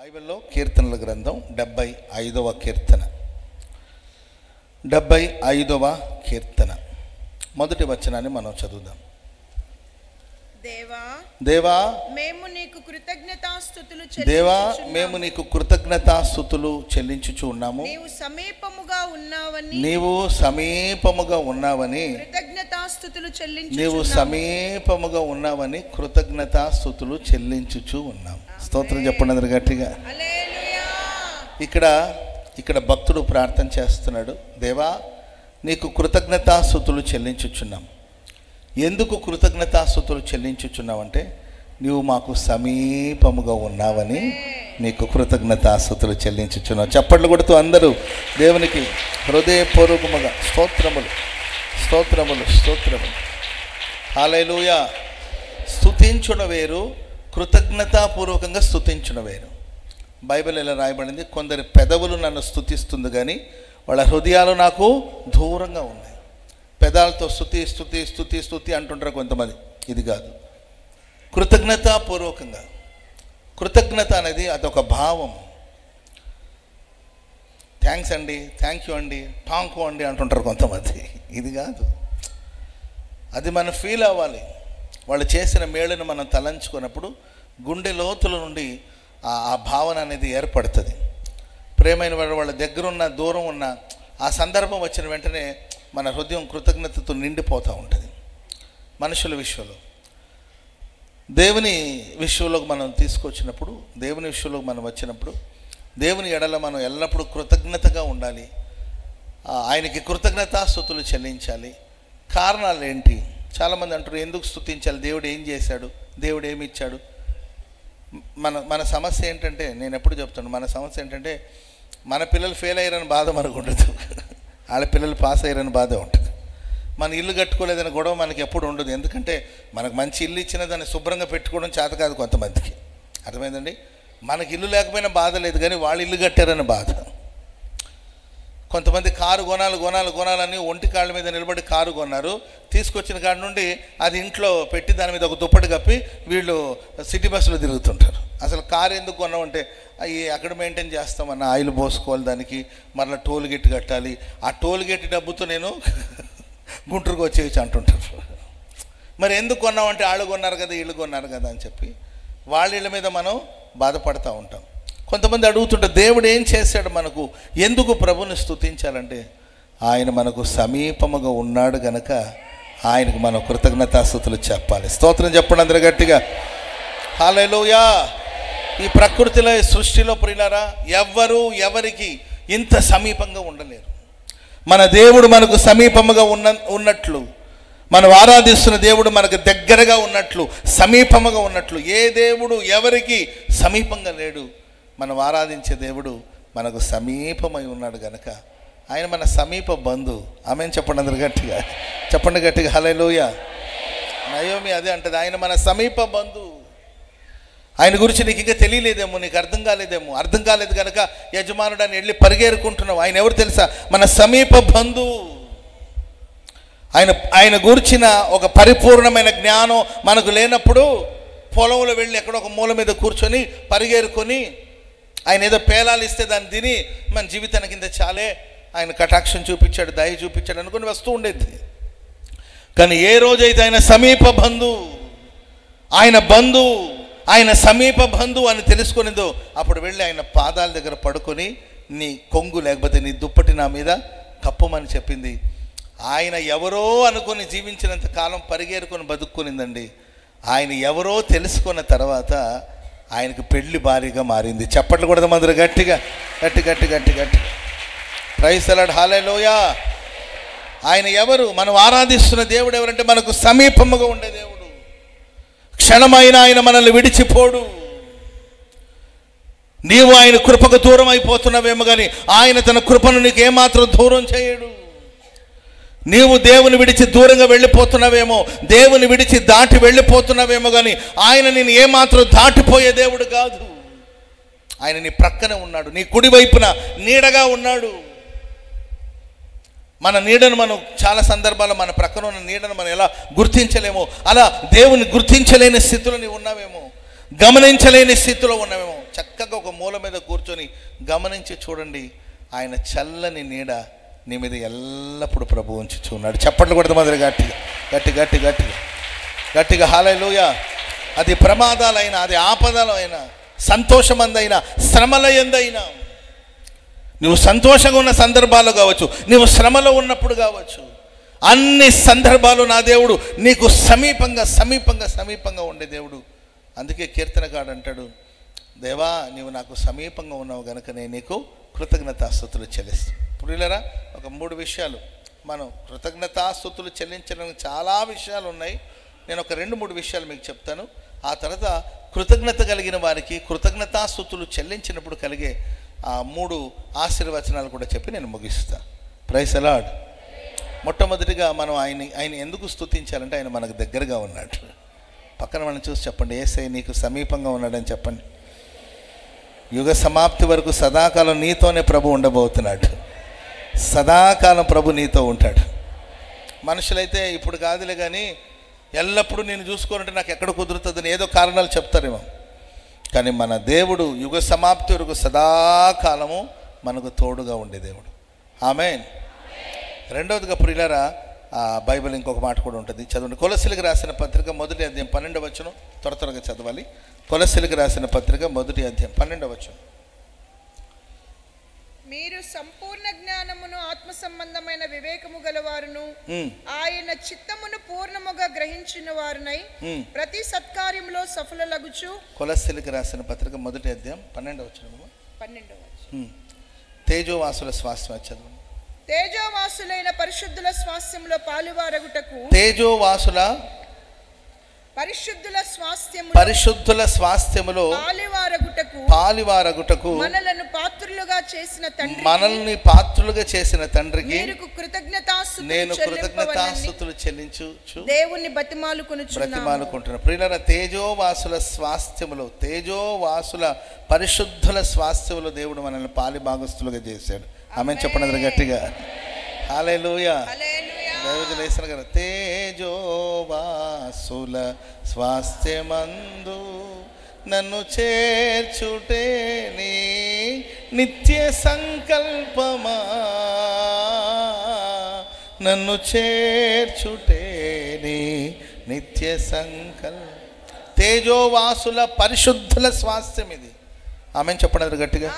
బైబిల్లో కీర్తనల గ్రంథం 75వ కీర్తన. 75వ కీర్తన మొదటి వచనాన్ని మనం చదువుదాం. దేవా మేము నీకు కృతజ్ఞతాస్తుతులు చెల్లించుచు ఉన్నాము. నీవు సమీపముగా ఉన్నావని కృతజ్ఞతాస్తుతులు చెల్లించుచు ఉన్నాము. స్తోత్రం చెప్పండి అందరు గట్టిగా. ఇక్కడ భక్తుడు ప్రార్థన చేస్తున్నాడు. దేవా నీకు కృతజ్ఞతాస్తుతులు చెల్లించుచున్నాం. ఎందుకు కృతజ్ఞతాస్తుతులు చెల్లించుచున్నావంటే నీవు మాకు సమీపముగా ఉన్నావని నీకు కృతజ్ఞతాస్తుతులు చెల్లించుచున్నావు. చప్పట్లు కొడుతూ అందరూ దేవునికి హృదయపూర్వకముగా స్తోత్రములు స్తోత్రములు స్తోత్రములు. హల్లెలూయా. స్తుతించుట వేరు, కృతజ్ఞతాపూర్వకంగా స్తుతించుట వేరు. బైబిల్ ఇలా రాయబడింది, కొందరి పెదవులు నన్ను స్తుతిస్తుంది కానీ వాళ్ళ హృదయాలు నాకు దూరంగా ఉన్నాయి. పెదాలతో స్తుతి స్తుతి స్తుతి స్తుతి అంటుంటారు కొంతమంది. ఇది కాదు, కృతజ్ఞతాపూర్వకంగా. కృతజ్ఞత అనేది అదొక భావం. థ్యాంక్స్ అండి, థ్యాంక్ యూ అండి, టాంకు అండి అంటుంటారు కొంతమంది. ఇది కాదు, అది మనం ఫీల్ అవ్వాలి. వాళ్ళు చేసిన మేలును మనం తలంచుకున్నప్పుడు గుండె లోతుల నుండి ఆ భావన అనేది ఏర్పడుతుంది. ప్రేమైన వాళ్ళ దగ్గరున్న దూరం ఉన్న ఆ సందర్భం వచ్చిన వెంటనే మన హృదయం కృతజ్ఞతతో నిండిపోతూ ఉంటుంది. మనుషుల విషయంలో, దేవుని విషయంలోకి మనం తీసుకొచ్చినప్పుడు, దేవుని విషయంలోకి మనం వచ్చినప్పుడు దేవుని ఎడల మనం ఎల్లప్పుడూ కృతజ్ఞతగా ఉండాలి. ఆయనకి కృతజ్ఞతాస్తుతులు చెల్లించాలి. కారణాలు ఏంటి? చాలామంది అంటారు ఎందుకు స్తుతించాలి, దేవుడు ఏం చేశాడు, దేవుడు ఏమి ఇచ్చాడు. మన సమస్య ఏంటంటే, నేను ఎప్పుడు చెప్తాను, మన సమస్య ఏంటంటే మన పిల్లలు ఫెయిల్ అయ్యారని బాధ మనకు ఉండదు, వాళ్ళ పిల్లలు పాస్ అయ్యారని బాధ ఉంటుంది. మన ఇల్లు కట్టుకోలేదని గొడవ మనకి ఎప్పుడు ఉండదు. ఎందుకంటే మనకు మంచి ఇల్లు ఇచ్చిన దాన్ని శుభ్రంగా పెట్టుకోవడం చేత కాదు కొంతమందికి. అర్థమైందండి? మనకి ఇల్లు లేకపోయినా బాధ లేదు, కానీ వాళ్ళు ఇల్లు కట్టారని బాధ. కొంతమంది కారు కొనాలని ఒంటి కాళ్ళ మీద నిలబడి కారు కొన్నారు. తీసుకొచ్చిన కాడి నుండి అది ఇంట్లో పెట్టి దాని మీద ఒక దుప్పటి కప్పి వీళ్ళు సిటీ బస్సులో తిరుగుతుంటారు. అసలు కారు ఎందుకు కొన్నామంటే అవి అక్కడ మెయింటైన్ చేస్తామన్న, ఆయిల్ పోసుకోవాలి, దానికి మరలా టోల్ గేట్ కట్టాలి, ఆ టోల్ గేట్ డబ్బుతో నేను గుంటూరుకు వచ్చేసి అంటుంటారు. మరి ఎందుకు కొన్నామంటే వాళ్ళు కొన్నారు కదా, వీళ్ళు కొన్నారు కదా అని చెప్పి వాళ్ళ ఇళ్ళ మీద మనం బాధపడుతూ ఉంటాం. కొంతమంది అడుగుతుంటారు దేవుడు ఏం చేశాడు మనకు, ఎందుకు ప్రభుని స్తుతించాలంటే ఆయన మనకు సమీపముగా ఉన్నాడు గనక ఆయనకు మనం కృతజ్ఞతాస్తుతులు చెప్పాలి. స్తోత్రం చెప్పండి అందరూ గట్టిగా. హల్లెలూయా. ఈ ప్రకృతిలో, సృష్టిలో ప్రియులారా, ఎవరికి ఇంత సమీపంగా ఉండలేరు. మన దేవుడు మనకు సమీపముగా ఉన్నట్లు, మనం ఆరాధిస్తున్న దేవుడు మనకు దగ్గరగా ఉన్నట్లు, సమీపముగా ఉన్నట్లు ఏ దేవుడు ఎవరికి సమీపంగా లేడు. మనం ఆరాధించే దేవుడు మనకు సమీపమై ఉన్నాడు గనక ఆయన మన సమీప బంధువు. ఆమేన్ చెప్పండి అందరు గట్టిగా, చెప్పండి గట్టిగా. హల్లెలూయా. నయోమి అదే అంటది, ఆయన మన సమీప బంధువు. ఆయన గురించి నీకు ఇంకా తెలియలేదేమో, నీకు అర్థం కాలేదు కనుక యజమానుడు అని వెళ్ళి పరిగెరుకుంటున్నావు. ఆయన ఎవరు తెలుసా? మన సమీప బంధువు. ఆయన గురించిన ఒక పరిపూర్ణమైన జ్ఞానం మనకు లేనప్పుడు పొలంలో వెళ్ళి ఎక్కడో ఒక మూల మీద కూర్చొని పరిగెరుకొని ఆయన ఏదో పేలాలు ఇస్తే దాన్ని తిని మన జీవితానికి ఇంత చాలే, ఆయన కటాక్షం చూపించాడు, దయ చూపించాడు అనుకుని వస్తూ ఉండేది. కానీ ఏ రోజైతే ఆయన సమీప బంధువు, ఆయన సమీప బంధువు అని తెలుసుకునేదో అప్పుడు వెళ్ళి ఆయన పాదాల దగ్గర పడుకొని నీ కొంగు లేకపోతే నీ దుప్పటి నా మీద కప్పమని చెప్పింది. ఆయన ఎవరో అనుకుని జీవించినంత కాలం పరిగెరుకొని బతుక్కునిందండి. ఆయన ఎవరో తెలుసుకున్న తర్వాత ఆయనకు పెళ్లి భారీగా మారింది. చప్పట్లు కూడా మందరు గట్టిగా గట్టి గట్టి గట్టి గట్టి. Praise the lord. హల్లెలూయా. ఆయన ఎవరు? మనం ఆరాధిస్తున్న దేవుడు ఎవరంటే మనకు సమీపముగా ఉండే దేవుడు. క్షణమైన ఆయన మనల్ని విడిచిపోడు. నీవు ఆయన కృపకు దూరం అయిపోతున్నావేమో కానీ ఆయన తన కృపను నీకు ఏమాత్రం దూరం చేయడు. నీవు దేవుని విడిచి దూరంగా వెళ్ళిపోతున్నావేమో, దేవుని విడిచి దాటి వెళ్ళిపోతున్నావేమో కానీ ఆయన నేను ఏమాత్రం దాటిపోయే దేవుడు కాదు. ఆయన నీ ప్రక్కనే ఉన్నాడు, నీ కుడి వైపున నీడగా ఉన్నాడు. మన నీడను మనం చాలా సందర్భాల్లో మన ప్రక్కన ఉన్న నీడను మనం ఎలా గుర్తించలేమో అలా దేవుని గుర్తించలేని స్థితిలో నీవు ఉన్నావేమో, గమనించలేని స్థితిలో ఉన్నావేమో. చక్కగా ఒక మూల మీద కూర్చొని గమనించి చూడండి, ఆయన చల్లని నీడ నీ మీద ఎల్లప్పుడూ ప్రభు ఉంచుచూ ఉన్నాడు. చప్పట్లు కొడతా మొదలు గట్టిగా గట్టి గట్టి గట్టిగా గట్టిగా హల్లెలూయా. అది ప్రమాదాలైనా, అది ఆపదలైనా, సంతోషమందైనా, శ్రమలయందైనా, నువ్వు సంతోషంగా ఉన్న సందర్భాలు కావచ్చు, నువ్వు శ్రమలో ఉన్నప్పుడు కావచ్చు, అన్ని సందర్భాలు నా దేవుడు నీకు సమీపంగా సమీపంగా సమీపంగా ఉండే దేవుడు. అందుకే కీర్తనకాడు అంటాడు, దేవా నీవు నాకు సమీపంగా ఉన్నావు గనుక నేను నీకు కృతజ్ఞతాస్తుతులు చెల్లిస్తాను. ప్రియులారా, ఒక 3 విషయాలు మనం కృతజ్ఞతాస్తుతులు చెల్లించడానికి చాలా విషయాలు ఉన్నాయి. నేను ఒక 2-3 విషయాలు మీకు చెప్తాను. ఆ తర్వాత కృతజ్ఞత కలిగిన వారికి కృతజ్ఞతాస్తుతులు చెల్లించినప్పుడు కలిగే ఆ 3 ఆశీర్వచనాలు కూడా చెప్పి నేను ముగిస్తాను. Praise the Lord. మొట్టమొదటిగా మనం ఆయన ఎందుకు స్తుతించాలంటే ఆయన మనకు దగ్గరగా ఉన్నాడు. పక్కన మనం చూసి చెప్పండి, యేసయ్య నీకు సమీపంగా ఉన్నాడని చెప్పండి. యుగ సమాప్తి వరకు సదాకాలం నీతోనే ప్రభు ఉండబోతున్నాడు. సదాకాలం ప్రభు నీతో ఉంటాడు. మనుషులైతే ఇప్పుడు కాదులే కానీ ఎల్లప్పుడూ నేను చూసుకోవాలంటే నాకు ఎక్కడ కుదురుతుందని ఏదో కారణాలు చెప్తారేమో, కానీ మన దేవుడు యుగ సమాప్తి వరకు సదాకాలము మనకు తోడుగా ఉండే దేవుడు. ఆమేన్. రెండవదిగా ప్రియులారా, బైబిల్ ఇంకొక మాట కూడా ఉంటుంది, చదవండి. కొలస్సీలకు రాసిన పత్రిక 1వ అధ్యాయం 12వ వచనం. త్వరగా చదవాలి. కొలస్సీలకు రాసిన పత్రిక 1వ అధ్యాయం 12వ వచనం. మీరు సంపూర్ణ జ్ఞానమును ఆత్మ సంబంధమైన వివేకము గలవారును ఆయన చిత్తమును పూర్ణముగా గ్రహించిన వారునై ప్రతి సత్కార్యములో సఫలలగుచు. కొలస్సీలకు రాసిన పత్రిక 1వ అధ్యాయం 12వ వచనం. తేజోవాసుల స్వాస్థ్యం చదవండి. తేజోవాసులైన పరిశుద్ధుల స్వాస్థ్యములో పాలువారగుటకు. పరిశుద్ధుల స్వాస్థ్యములో పాలువారగుటకు మనల్ని పాత్రులుగా చేసిన తండ్రికి నేను కృతజ్ఞతాస్తుతులు చెల్లించుచు దేవుణ్ణి బ్రతిమాలుకుంటున్నాను. ప్రియులారా, తేజోవాసుల స్వాస్థ్యములో, తేజోవాసుల పరిశుద్ధుల స్వాస్థ్యములో దేవుడు మనల్ని పాలిభాగస్తులుగా చేశాడు. ఆమె చెప్పండి గట్టిగా హల్లెలూయా. దైవజనులు వేసిన కదా, తేజోవాసుల స్వాస్థ్యమందు నన్ను చేర్చుటే నీ నిత్య సంకల్పమా, నన్ను చేర్చుటే నీ నిత్య సంకల్పం. తేజోవాసుల పరిశుద్ధుల స్వాస్థ్యం ఇది. ఆమె చెప్పండి గట్టిగా.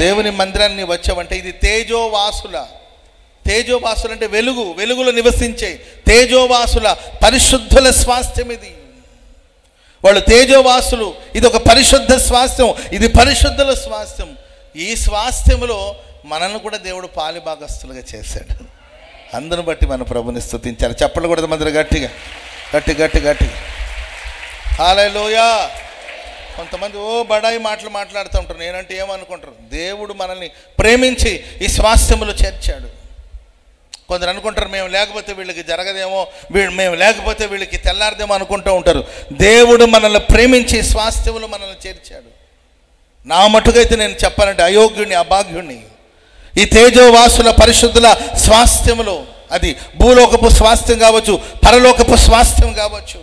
దేవుని మందిరాన్ని వచ్చావంటే ఇది తేజోవాసుల, తేజోవాసులు అంటే వెలుగులో నివసించే తేజోవాసుల పరిశుద్ధుల స్వాస్థ్యం ఇది. వాళ్ళు తేజోవాసులు. ఇది ఒక పరిశుద్ధ స్వాస్థ్యం, ఇది పరిశుద్ధుల స్వాస్థ్యం. ఈ స్వాస్థ్యములో మనల్ని కూడా దేవుడు పాలిభాగస్తులుగా చేశాడు. అందును బట్టి మన ప్రభుని స్తుతించాలి. చెప్పకూడదు మందిర గట్టిగా గట్టి గట్టి గట్టిగా హల్లెలూయా. కొంతమంది బడాయి మాటలు మాట్లాడుతూ ఉంటారు. నేనంటే ఏమనుకుంటారు? దేవుడు మనల్ని ప్రేమించి ఈ స్వాస్థ్యములో చేర్చాడు. కొందరు అనుకుంటారు మేము లేకపోతే వీళ్ళకి జరగదేమో, మేము లేకపోతే వీళ్ళకి తెల్లారదేమో అనుకుంటూ ఉంటారు. దేవుడు మనల్ని ప్రేమించి స్వాస్థ్యములు మనల్ని చేర్చాడు. నా మటుకైతే నేను చెప్పాలంటే అయోగ్యుణ్ణి, అభాగ్యుణ్ణి. ఈ తేజోవాసుల పరిశుద్ధుల స్వాస్థ్యములో, అది భూలోకపు స్వాస్థ్యం కావచ్చు, పరలోకపు స్వాస్థ్యం కావచ్చు,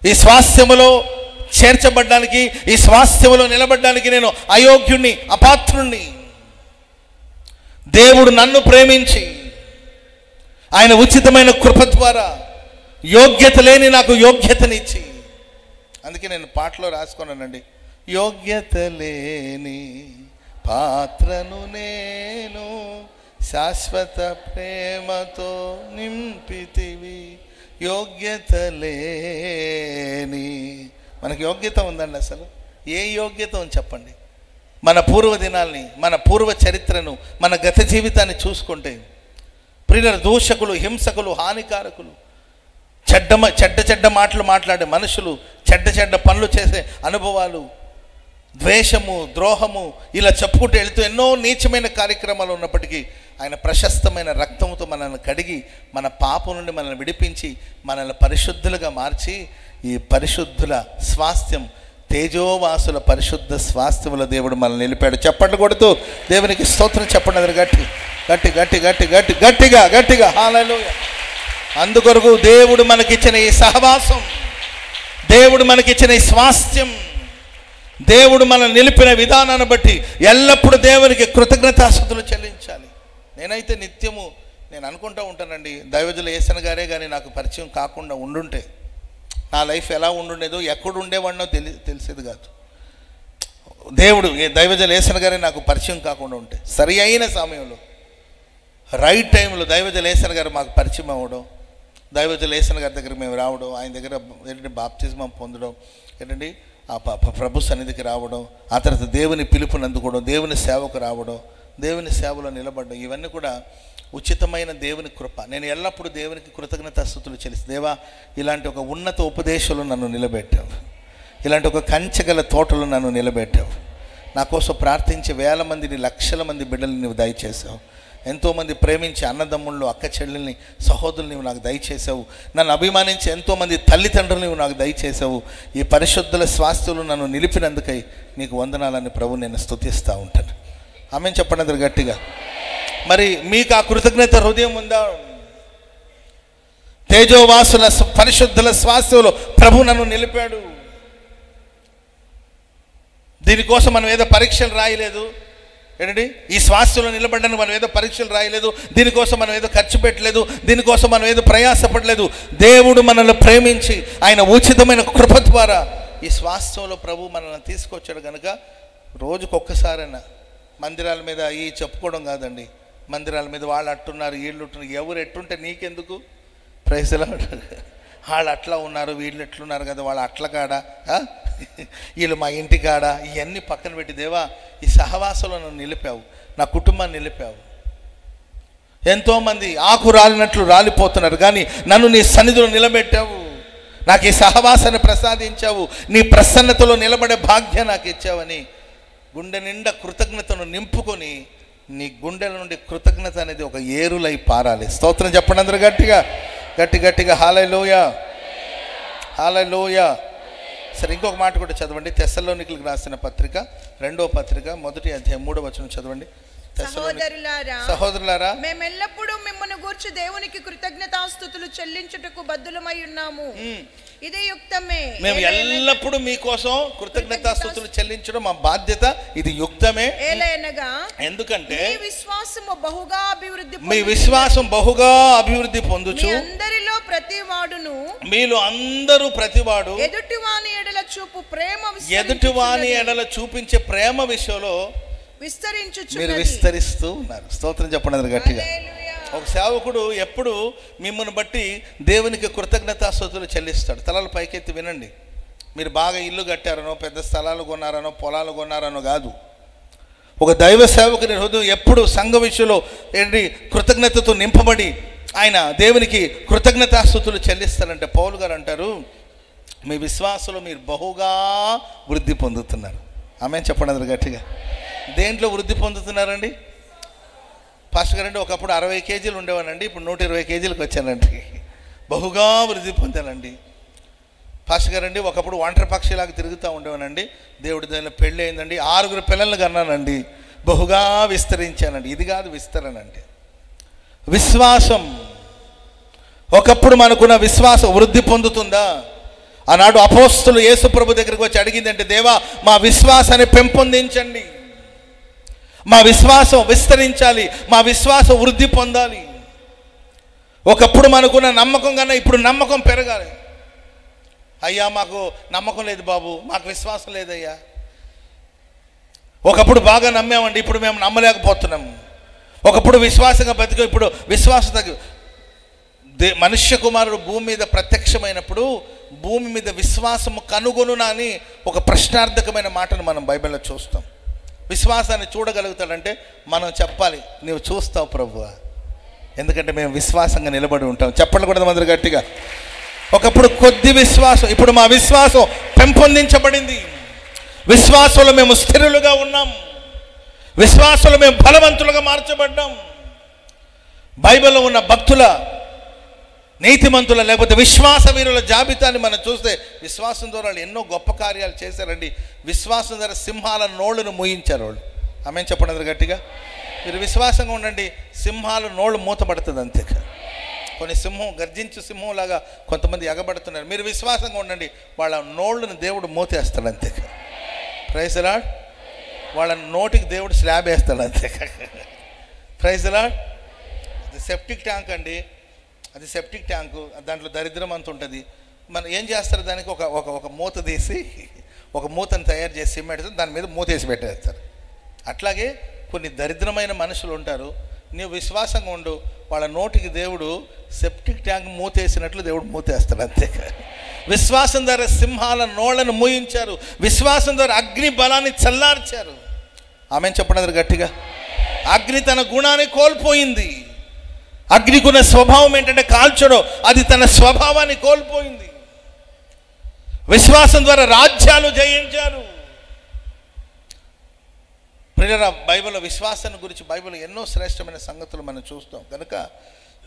ఈ స్వాస్థ్యములో చేర్చబడ్డానికి, ఈ స్వాస్థ్యములో నిలబడ్డానికి నేను అయోగ్యుణ్ణి, అపాత్రుణ్ణి. దేవుడు నన్ను ప్రేమించి ఆయన ఉచితమైన కృప ద్వారా యోగ్యత లేని నాకు యోగ్యతనిచ్చి, అందుకే నేను పాటలో రాసుకున్నానండి, యోగ్యత లేని పాత్రను నేను శాశ్వత ప్రేమతో నింపితివి. యోగ్యత లేని, మనకి యోగ్యత ఉందండి. అసలు ఏ యోగ్యత ఉంది చెప్పండి? మన పూర్వ దినాల్ని, మన పూర్వ చరిత్రను, మన గత జీవితాన్ని చూసుకుంటే ప్రియుల దూషకులు, హింసకులు, హానికారకులు, చెడ్డ మాటలు మాట్లాడే మనుషులు, చెడ్డ పనులు చేసే అనుభవాలు, ద్వేషము, ద్రోహము, ఇలా చెప్పుకుంటూ వెళుతూ ఎన్నో నీచమైన కార్యక్రమాలు ఉన్నప్పటికీ ఆయన ప్రశస్తమైన రక్తంతో మనల్ని కడిగి మన పాపం నుండి మనల్ని విడిపించి మనల్ని పరిశుద్ధులుగా మార్చి ఈ పరిశుద్ధుల స్వాస్థ్యం, తేజోవాసుల పరిశుద్ధ స్వాస్థ్యముల దేవుడు మనల్ని నిలిపాడు. చప్పట్లు కొడుతూ దేవునికి స్తోత్రం చెప్పండి. అది గట్టి గట్టి గట్టి గట్టి గట్టి గట్టిగా గట్టిగా హల్లెలూయా. అందుకొరకు దేవుడు మనకిచ్చిన ఈ సహవాసం, దేవుడు మనకిచ్చిన ఈ స్వాస్థ్యం, దేవుడు మనల్ని నిలిపిన విధానాన్ని బట్టి ఎల్లప్పుడూ దేవునికి కృతజ్ఞతాస్తుతులు చెల్లించాలి. నేనైతే నిత్యము నేను అనుకుంటూ ఉంటానండి, దైవజుల యేసన్న గారే కానీ నాకు పరిచయం కాకుండా ఉండుంటే నా లైఫ్ ఎలా ఉండుండేదో, ఎక్కడ ఉండేవాడినో తెలిసేది కాదు. దేవుడు దైవజుల యేసన్న గారే నాకు పరిచయం కాకుండా ఉంటే, సరి అయిన సమయంలో రైట్ టైంలో దైవజుల యేసన్న గారు మాకు పరిచయం అవ్వడం, దైవజుల యేసన్న గారి దగ్గర మేము రావడం, ఆయన దగ్గర ఏంటంటే బాప్తిజమం పొందడం, ఏంటండి ఆ ప్రభు సన్నిధికి రావడం, ఆ తర్వాత దేవుని పిలుపుని అందుకోవడం, దేవుని సేవకు రావడం, దేవుని సేవలో నిలబడడం, ఇవన్నీ కూడా ఉచితమైన దేవుని కృప. నేను ఎల్లప్పుడూ దేవునికి కృతజ్ఞతాస్తుతులు చెల్లిస్తాను. దేవా, ఇలాంటి ఒక ఉన్నత ఉపదేశాలు నన్ను నిలబెట్టావు, ఇలాంటి ఒక కంచెగల తోటలు నన్ను నిలబెట్టావు, నా కోసం ప్రార్థించే వేల మందిని, లక్షల మంది బిడ్డలు నువ్వు దయచేసావు, ఎంతోమంది ప్రేమించే అన్నదమ్ముళ్ళు, అక్క చెల్లెల్ని, సహోదరులు నువ్వు నాకు దయచేసావు, నన్ను అభిమానించే ఎంతోమంది తల్లిదండ్రులు నువ్వు నాకు దయచేసావు. ఈ పరిశుద్ధుల స్వాస్థ్యులు నన్ను నిలిపినందుకై నీకు వందనాలని ప్రభు నేను స్తుతిస్తూ ఉంటాను. ఆమెను చెప్పండి అందరు గట్టిగా. మరి మీకు ఆ కృతజ్ఞత హృదయం ఉందా? తేజోవాసుల పరిశుద్ధుల స్వాస్థ్యంలో ప్రభు నన్ను నిలిపాడు. దీనికోసం మనం ఏదో పరీక్షలు రాయలేదు, ఏంటండి ఈ స్వాస్థ్యంలో నిలబడ్డానికి మనం ఏదో పరీక్షలు రాయలేదు, దీనికోసం మనం ఏదో ఖర్చు పెట్టలేదు, దీనికోసం మనం ఏదో ప్రయాసపడలేదు. దేవుడు మనల్ని ప్రేమించి ఆయన ఉచితమైన కృప ద్వారా ఈ స్వాస్థ్యంలో ప్రభు మనల్ని తీసుకొచ్చాడు కనుక రోజుకొక్కసారైనా మందిరాల మీద ఈ చెప్పుకోవడం కాదండి, మందిరాల మీద వాళ్ళు అట్టున్నారు, వీళ్ళు ఉంటున్నారు, ఎవరు ఎట్టుంటే నీకెందుకు? ప్రైజ్లా వాళ్ళు అట్లా ఉన్నారు, వీళ్ళు ఎట్లున్నారు కదా, వాళ్ళు అట్ల కాడ, వీళ్ళు మా ఇంటి కాడ, ఇవన్నీ పక్కన పెట్టి దేవా ఈ సహవాసంలో నన్ను నిలిపావు, నా కుటుంబాన్ని నిలిపావు. ఎంతోమంది ఆకు రాలినట్లు రాలిపోతున్నారు, కానీ నన్ను నీ సన్నిధిలో నిలబెట్టావు, నాకు ఈ సహవాసాన్ని ప్రసాదించావు, నీ ప్రసన్నతలో నిలబడే భాగ్యం నాకు ఇచ్చావని గుండె నిండా కృతజ్ఞతను నింపుకొని నీ గుండెల నుండి కృతజ్ఞత అనేది ఒక ఏరులై పారాలి. స్తోత్రం చెప్పండి అందరూ గట్టిగా, గట్టిగా హల్లెలూయా, హల్లెలూయా. సరే, ఇంకొక మాట కూడా చదవండి. తెస్సలోనికీయులకు రాసిన పత్రిక 2వ పత్రిక 1వ అధ్యాయం 3వ వచనం చదవండి. సహోదరులారా, మేమెల్లప్పుడూ మిమ్మల్ని గూర్చి దేవునికి కృతజ్ఞతాస్తుతులు చెల్లించుటకు బద్దులమై ఉన్నాము, ఇది యుక్తమే. మేము ఎల్లప్పుడూ మీకోసం కృతజ్ఞతాస్తుతులు చెల్లించడం మా బాధ్యత, ఇది యుక్తమే. ఏలైనగా ఎందుకంటే మీ విశ్వాసము బహుగా అభివృద్ధి పొందుచు అందరిలో ప్రతివాడును, మీలో అందరూ ప్రతివాడు ఎదుటివాని ఎడల చూపించే ప్రేమ విషయంలో మీరు విస్తరిస్తూ ఉన్నారు. స్తోత్రం చెప్పండి అందరు గట్టిగా. ఒక సేవకుడు ఎప్పుడు మిమ్మల్ని బట్టి దేవునికి కృతజ్ఞతాస్తుతులు చెల్లిస్తాడు. తలలు పైకెత్తి వినండి. మీరు బాగా ఇల్లు కట్టారనో, పెద్ద స్థలాలు కొన్నారనో, పొలాలు కొన్నారనో కాదు. ఒక దైవ సేవకుని హృదయం ఎప్పుడు సంఘ విషయంలో ఏంటి కృతజ్ఞతతో నింపబడి ఆయన దేవునికి కృతజ్ఞతాస్తుతులు చెల్లిస్తారంటే పౌలు గారు అంటారు, మీ విశ్వాసంలో మీరు బహుగా వృద్ధి పొందుతున్నారు. ఆమె చెప్పండి అందరు గట్టిగా. దేంట్లో వృద్ధి పొందుతున్నారండి? పాస్టర్ గారండి, ఒకప్పుడు 60 కేజీలు ఉండేవానండి, ఇప్పుడు 120 కేజీలకు వచ్చానండి, బహుగా వృద్ధి పొందానండి. పాస్టర్ గారండి, ఒకప్పుడు ఒంటరి పక్షిలాగా తిరుగుతూ ఉండేవానండి, దేవుడి దానిలో పెళ్ళి అయిందండి, 6 పిల్లల్ని కన్నానండి, బహుగా విస్తరించానండి. ఇది కాదు విస్తరణ అంటే. విశ్వాసం, ఒకప్పుడు మనకున్న విశ్వాసం వృద్ధి పొందుతుందా? ఆనాడు అపోస్తలులు యేసు ప్రభు దగ్గరికి వచ్చి అడిగిందంటే, దేవా మా విశ్వాసాన్ని పెంపొందించండి, మా విశ్వాసం విస్తరించాలి, మా విశ్వాసం వృద్ధి పొందాలి. ఒకప్పుడు మనకున్న నమ్మకం కన్నా ఇప్పుడు నమ్మకం పెరగాలి. అయ్యా మాకు నమ్మకం లేదు బాబు, మాకు విశ్వాసం లేదయ్యా. ఒకప్పుడు బాగా నమ్మామండి, ఇప్పుడు మేము నమ్మలేకపోతున్నాము. ఒకప్పుడు విశ్వాసంగా బతికి ఇప్పుడు విశ్వాసం తగ్గి. మనుష్య కుమారుడు భూమి మీద ప్రత్యక్షమైనప్పుడు భూమి మీద విశ్వాసము కనుగొనునా అని ఒక ప్రశ్నార్థకమైన మాటను మనం బైబిల్లో చూస్తాం. విశ్వాసాన్ని చూడగలుగుతాడంటే మనం చెప్పాలి, నువ్వు చూస్తావు ప్రభువా, ఎందుకంటే మేము విశ్వాసంగా నిలబడి ఉంటాం. చెప్పండి కూడా అందరూ గట్టిగా. ఒకప్పుడు కొద్ది విశ్వాసం, ఇప్పుడు మా విశ్వాసం పెంపొందించబడింది. విశ్వాసంలో మేము స్థిరులుగా ఉన్నాం, విశ్వాసంలో మేము బలవంతులుగా మార్చబడ్డాం. బైబిల్లో ఉన్న భక్తుల, నీతిమంతుల లేకపోతే విశ్వాస వీరుల జాబితాని మనం చూస్తే విశ్వాసం ద్వారా వాళ్ళు ఎన్నో గొప్ప కార్యాలు చేశారండి. విశ్వాసం ద్వారా సింహాల నోళ్ళను మూయించారు వాళ్ళు. ఆమె చెప్పండి అందరు గట్టిగా. మీరు విశ్వాసంగా ఉండండి, సింహాల నోళ్ళు మూతపడుతుంది అంతే. కొన్ని సింహం గర్జించు సింహంలాగా కొంతమంది ఎగబడుతున్నారు. మీరు విశ్వాసంగా ఉండండి, వాళ్ళ నోళ్ళను దేవుడు మూతేస్తాడు అంతే. Praise the Lord. వాళ్ళ నోటికి దేవుడు స్లాబ్ వేస్తాడు అంతే. Praise the lord. అది సెప్టిక్ ట్యాంక్ అండి, అది సెప్టిక్ ట్యాంకు. దాంట్లో దరిద్రం అంత ఉంటుంది. మనం ఏం చేస్తారు, దానికి ఒక ఒక ఒక మూత తీసి ఒక మూతను తయారు చేసి సిమెంట్ దాని మీద మూత వేసి పెట్టేస్తారు. అట్లాగే కొన్ని దరిద్రమైన మనుషులు ఉంటారు. నీవు విశ్వాసంగా ఉండు, వాళ్ళ నోటికి దేవుడు సెప్టిక్ ట్యాంక్ మూతేసినట్లు దేవుడు మూతేస్తాడు అంతే. విశ్వాసం ద్వారా సింహాల నోళ్లను మూయించారు, విశ్వాసం ద్వారా అగ్ని బలాన్ని చల్లార్చారు. ఆమెను చెప్పడం గట్టిగా. అగ్ని తన గుణాన్ని కోల్పోయింది. అగ్నికున్న స్వభావం ఏంటంటే కాల్చడం, అది తన స్వభావాన్ని కోల్పోయింది. విశ్వాసం ద్వారా రాజ్యాలు జయించారు. ప్రియులారా, బైబిల్లో విశ్వాసాన్ని గురించి బైబిల్లో ఎన్నో శ్రేష్టమైన సంగతులు మనం చూస్తాం. కనుక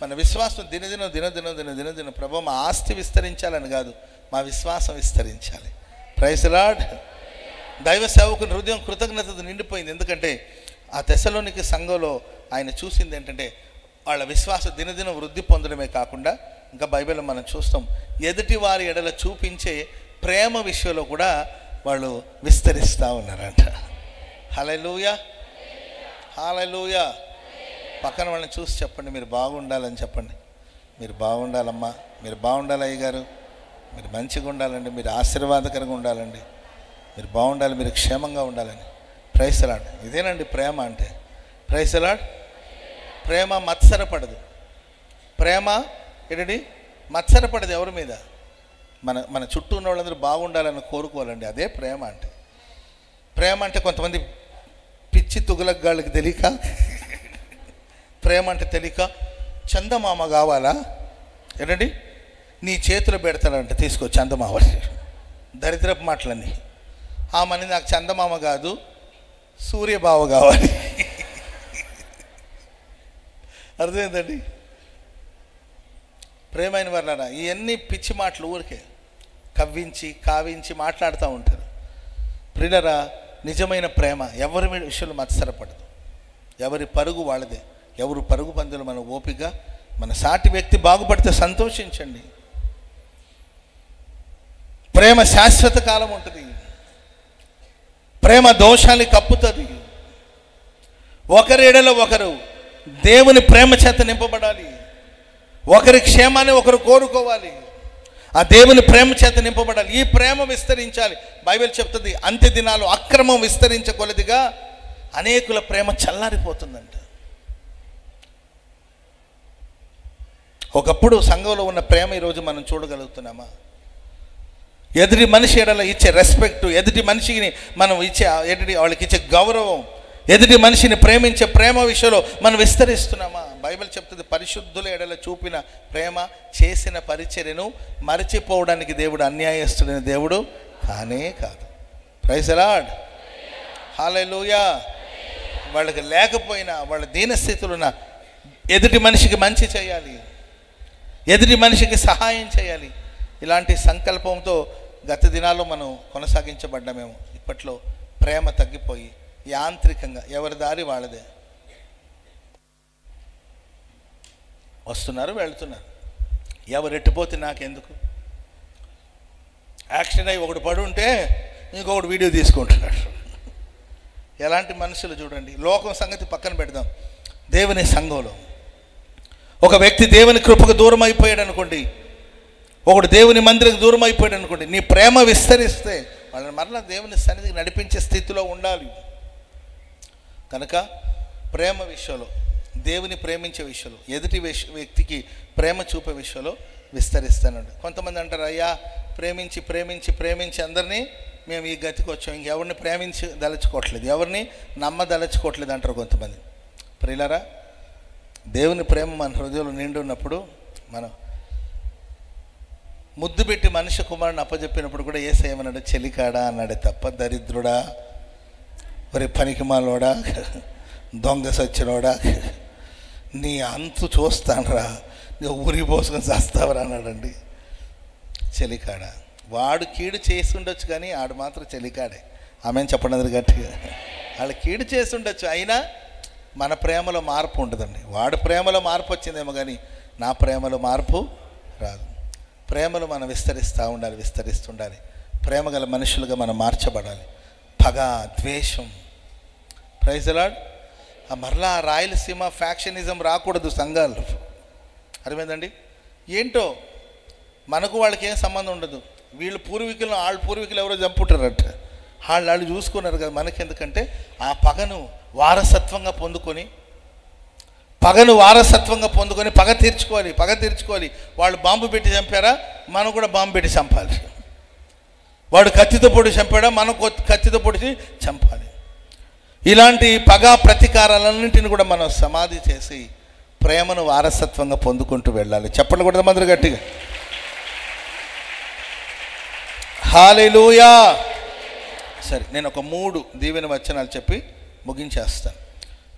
మన విశ్వాసం దినదినం ప్రభు మా ఆస్తి విస్తరించాలని కాదు, మా విశ్వాసం విస్తరించాలి. Praise the Lord. దైవ సేవకుని హృదయం కృతజ్ఞతతో నిండిపోయింది. ఎందుకంటే ఆ తెస్సలోనిక సంఘంలో ఆయన చూసింది ఏంటంటే వాళ్ళ విశ్వాసం దినదినం వృద్ధి పొందడమే కాకుండా ఇంకా బైబిల్లో మనం చూస్తాం ఎదుటి వారి ఎడల చూపించే ప్రేమ విషయంలో కూడా వాళ్ళు విస్తరిస్తూ ఉన్నారంట. హల్లెలూయా, హల్లెలూయా. పక్కన వాళ్ళని చూసి చెప్పండి, మీరు బాగుండాలని చెప్పండి. మీరు బాగుండాలమ్మా, మీరు బాగుండాలి అయ్యగారు, మీరు మంచిగా ఉండాలండి, మీరు ఆశీర్వాదకరంగా ఉండాలండి, మీరు బాగుండాలి, మీరు క్షేమంగా ఉండాలని. Praise the lord. ఇదేనండి ప్రేమ అంటే. Praise the lord. ప్రేమ మత్సరపడదు. ప్రేమ ఏంటండి మత్సరపడదు ఎవరి మీద. మన చుట్టూ ఉన్న వాళ్ళందరూ బాగుండాలని కోరుకోవాలండి. అదే ప్రేమ అంటే. ప్రేమ అంటే కొంతమంది పిచ్చి తుగులగాళ్ళకి తెలియక, ప్రేమ అంటే తెలియక చందమామ కావాలా ఏంటండి నీ చేతిలో పెడతాడంటే తీసుకో చందమామని. దరిద్రపు మాటలన్నీ. ఆ మని నాకు చందమామ కాదు సూర్యబావ కావాలి. అర్థమైందండి. ప్రేమైన వాళ్ళరా, ఇవన్నీ పిచ్చి మాటలు ఊరికే కవ్వించి కావించి మాట్లాడుతూ ఉంటారు. ప్రియులారా, నిజమైన ప్రేమ ఎవరి విషయంలో మత్సరపడదు. ఎవరి పరుగు వాళ్ళదే. ఎవరు పరుగు పందులు మన ఓపిక. మన సాటి వ్యక్తి బాగుపడితే సంతోషించండి. ప్రేమ శాశ్వత కాలం ఉంటుంది. ప్రేమ దోషాన్ని కప్పుతుంది. ఒకరి ఎడల ఒకరు దేవుని ప్రేమ చేత నింపబడాలి. ఒకరి క్షేమాన్ని ఒకరు కోరుకోవాలి. ఆ దేవుని ప్రేమ చేత నింపబడాలి. ఈ ప్రేమ విస్తరించాలి. బైబిల్ చెప్తుంది అంత్య దినాలు అక్రమం విస్తరించకొలదిగా అనేకుల ప్రేమ చల్లారిపోతుందంట. ఒకప్పుడు సంఘంలో ఉన్న ప్రేమ ఈరోజు మనం చూడగలుగుతున్నామా? ఎదుటి మనిషి ఎడల ఇచ్చే రెస్పెక్ట్, ఎదుటి మనిషిని మనం ఇచ్చే వాళ్ళకి ఇచ్చే గౌరవం, ఎదుటి మనిషిని ప్రేమించే ప్రేమ విషయంలో మనం విస్తరిస్తున్నామా? బైబిల్ చెప్తుంది పరిశుద్ధుల ఎడల చూపిన ప్రేమ చేసిన పరిచర్యను మరచిపోవడానికి దేవుడు అన్యాయస్తుడైన దేవుడు కానే కాదు. Praise the lord. హల్లెలూయా. వాళ్ళకి లేకపోయినా వాళ్ళ దీనస్థితులు ఉన్న ఎదుటి మనిషికి మంచి చేయాలి, ఎదుటి మనిషికి సహాయం చేయాలి. ఇలాంటి సంకల్పంతో గత దినాల్లో మనం కొనసాగించబడ్డామేమో. ఇప్పట్లో ప్రేమ తగ్గిపోయి యాంత్రికంగా ఎవరి దారి వాళ్ళదే వస్తున్నారు, వెళ్తున్నారు. ఎవరు ఎట్టిపోతే నాకెందుకు. యాక్సిడెంట్ అయ్యి ఒకడు పడి ఉంటే ఇంకొకటి వీడియో తీసుకుంటున్నాడు. ఎలాంటి మనుషులు చూడండి. లోకం సంగతి పక్కన పెడదాం. దేవుని సంఘంలో ఒక వ్యక్తి దేవుని కృపకు దూరం అయిపోయాడు అనుకోండి, ఒకడు దేవుని మందిరకు దూరం అయిపోయాడు అనుకోండి, నీ ప్రేమ విస్తరిస్తే వాళ్ళని మరలా దేవుని సన్నిధికి నడిపించే స్థితిలో ఉండాలి. కనుక ప్రేమ విషయంలో, దేవుని ప్రేమించే విషయంలో, ఎదుటి వ్యక్తికి ప్రేమ చూపే విషయంలో విస్తరిస్తానండి. కొంతమంది అంటారు, అయ్యా ప్రేమించి ప్రేమించి ప్రేమించి అందరినీ మేము ఈ గతికి వచ్చాం, ఇంకెవరిని ప్రేమించి దలుచుకోవట్లేదు, ఎవరిని నమ్మదలుచుకోవట్లేదు అంటారు కొంతమంది. ప్రియులారా, దేవుని ప్రేమ మన హృదయంలో నిండి ఉన్నప్పుడు మనం ముద్దు పెట్టి మనిషి కుమారుని అప్పచెప్పినప్పుడు కూడా యేసయ్య ఏమన్నాడు? చెలికాడా అన్నాడే తప్ప దరిద్రుడా, మరి పనికిమాలోడా, దొంగ సచ్చినోడా, నీ అంతు చూస్తానరా, నీ ఊరి పోసుకొని చేస్తావరా అన్నాడండి. చెలికాడా. వాడు కీడు చేసి ఉండొచ్చు కానీ ఆడు మాత్రం చెలికాడే. ఆమెను చెప్పండి గట్టిగా. వాళ్ళు కీడు చేసి ఉండొచ్చు, అయినా మన ప్రేమలో మార్పు ఉంటుందండి. వాడు ప్రేమలో మార్పు వచ్చిందేమో కానీ నా ప్రేమలో మార్పు రాదు. ప్రేమలో మనం విస్తరిస్తూ ఉండాలి, విస్తరిస్తుండాలి. ప్రేమ గల మనుషులుగా మనం మార్చబడాలి. పగ, ద్వేషం. Praise the Lord. మరలా రాయలసీమ ఫ్యాక్షనిజం రాకూడదు సంఘాలు. అర్థమైందండి? ఏంటో మనకు వాళ్ళకి ఏం సంబంధం ఉండదు. వీళ్ళు పూర్వీకులను, వాళ్ళ పూర్వీకులు ఎవరో చంపుంటారట, వాళ్ళు చూసుకున్నారు కదా. మనకెందుకంటే ఆ పగను వారసత్వంగా పొందుకొని పగ తీర్చుకోవాలి. వాళ్ళు బాంబు పెట్టి చంపారా, మనం కూడా బాంబు పెట్టి చంపాలి. వాడు కత్తితో పొడి చంపాడా, మనం కత్తితో పొడిచి చంపాలి. ఇలాంటి పగ ప్రతీకారాలన్నింటిని కూడా మనం సమాధి చేసి ప్రేమను వారసత్వంగా పొందుకుంటూ వెళ్ళాలి. చెప్పండి కూడా మందరు గట్టిగా. హల్లెలూయా. సరే, నేను ఒక 3 దీవెన వచనాలు చెప్పి ముగించేస్తాను.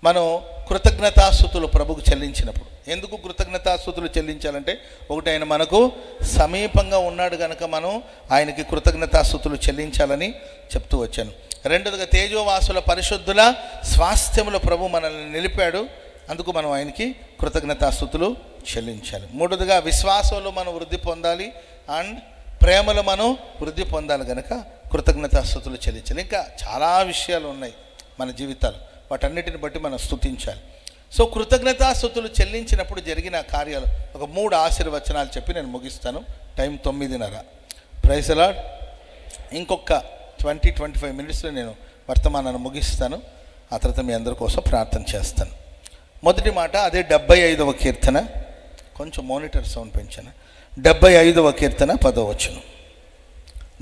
మనం కృతజ్ఞతాస్తుతులు ప్రభుకు చెల్లించినప్పుడు, ఎందుకు కృతజ్ఞతాస్తుతులు చెల్లించాలంటే, ఒకటి ఆయన మనకు సమీపంగా ఉన్నాడు కనుక మనం ఆయనకి కృతజ్ఞతాస్తుతులు చెల్లించాలని చెప్తూ వచ్చాను. రెండోదిగా తేజోవాసుల పరిశుద్ధుల స్వాస్థ్యముల ప్రభు మనల్ని నిలిపాడు, అందుకు మనం ఆయనకి కృతజ్ఞతాస్తుతులు చెల్లించాలి. మూడోదిగా విశ్వాసంలో మనం వృద్ధి పొందాలి అండ్ ప్రేమలో మనం వృద్ధి పొందాలి కనుక కృతజ్ఞతాస్తుతులు చెల్లించాలి. ఇంకా చాలా విషయాలు ఉన్నాయి మన జీవితాలు, వాటన్నిటిని బట్టి మనం స్తుతించాలి. సో కృతజ్ఞతాస్తుతులు చెల్లించినప్పుడు జరిగిన కార్యాలు ఒక 3 ఆశీర్వచనాలు చెప్పి నేను ముగిస్తాను. టైం 9:30. Praise the Lord. ఇంకొక 20-25 మినిట్స్లో నేను వర్తమానాన్ని ముగిస్తాను. ఆ తర్వాత మీ అందరి కోసం ప్రార్థన చేస్తాను. మొదటి మాట అదే 75వ కీర్తన. కొంచెం మానిటర్ సౌండ్ పెంచాను. 75వ కీర్తన 10వ వచనం.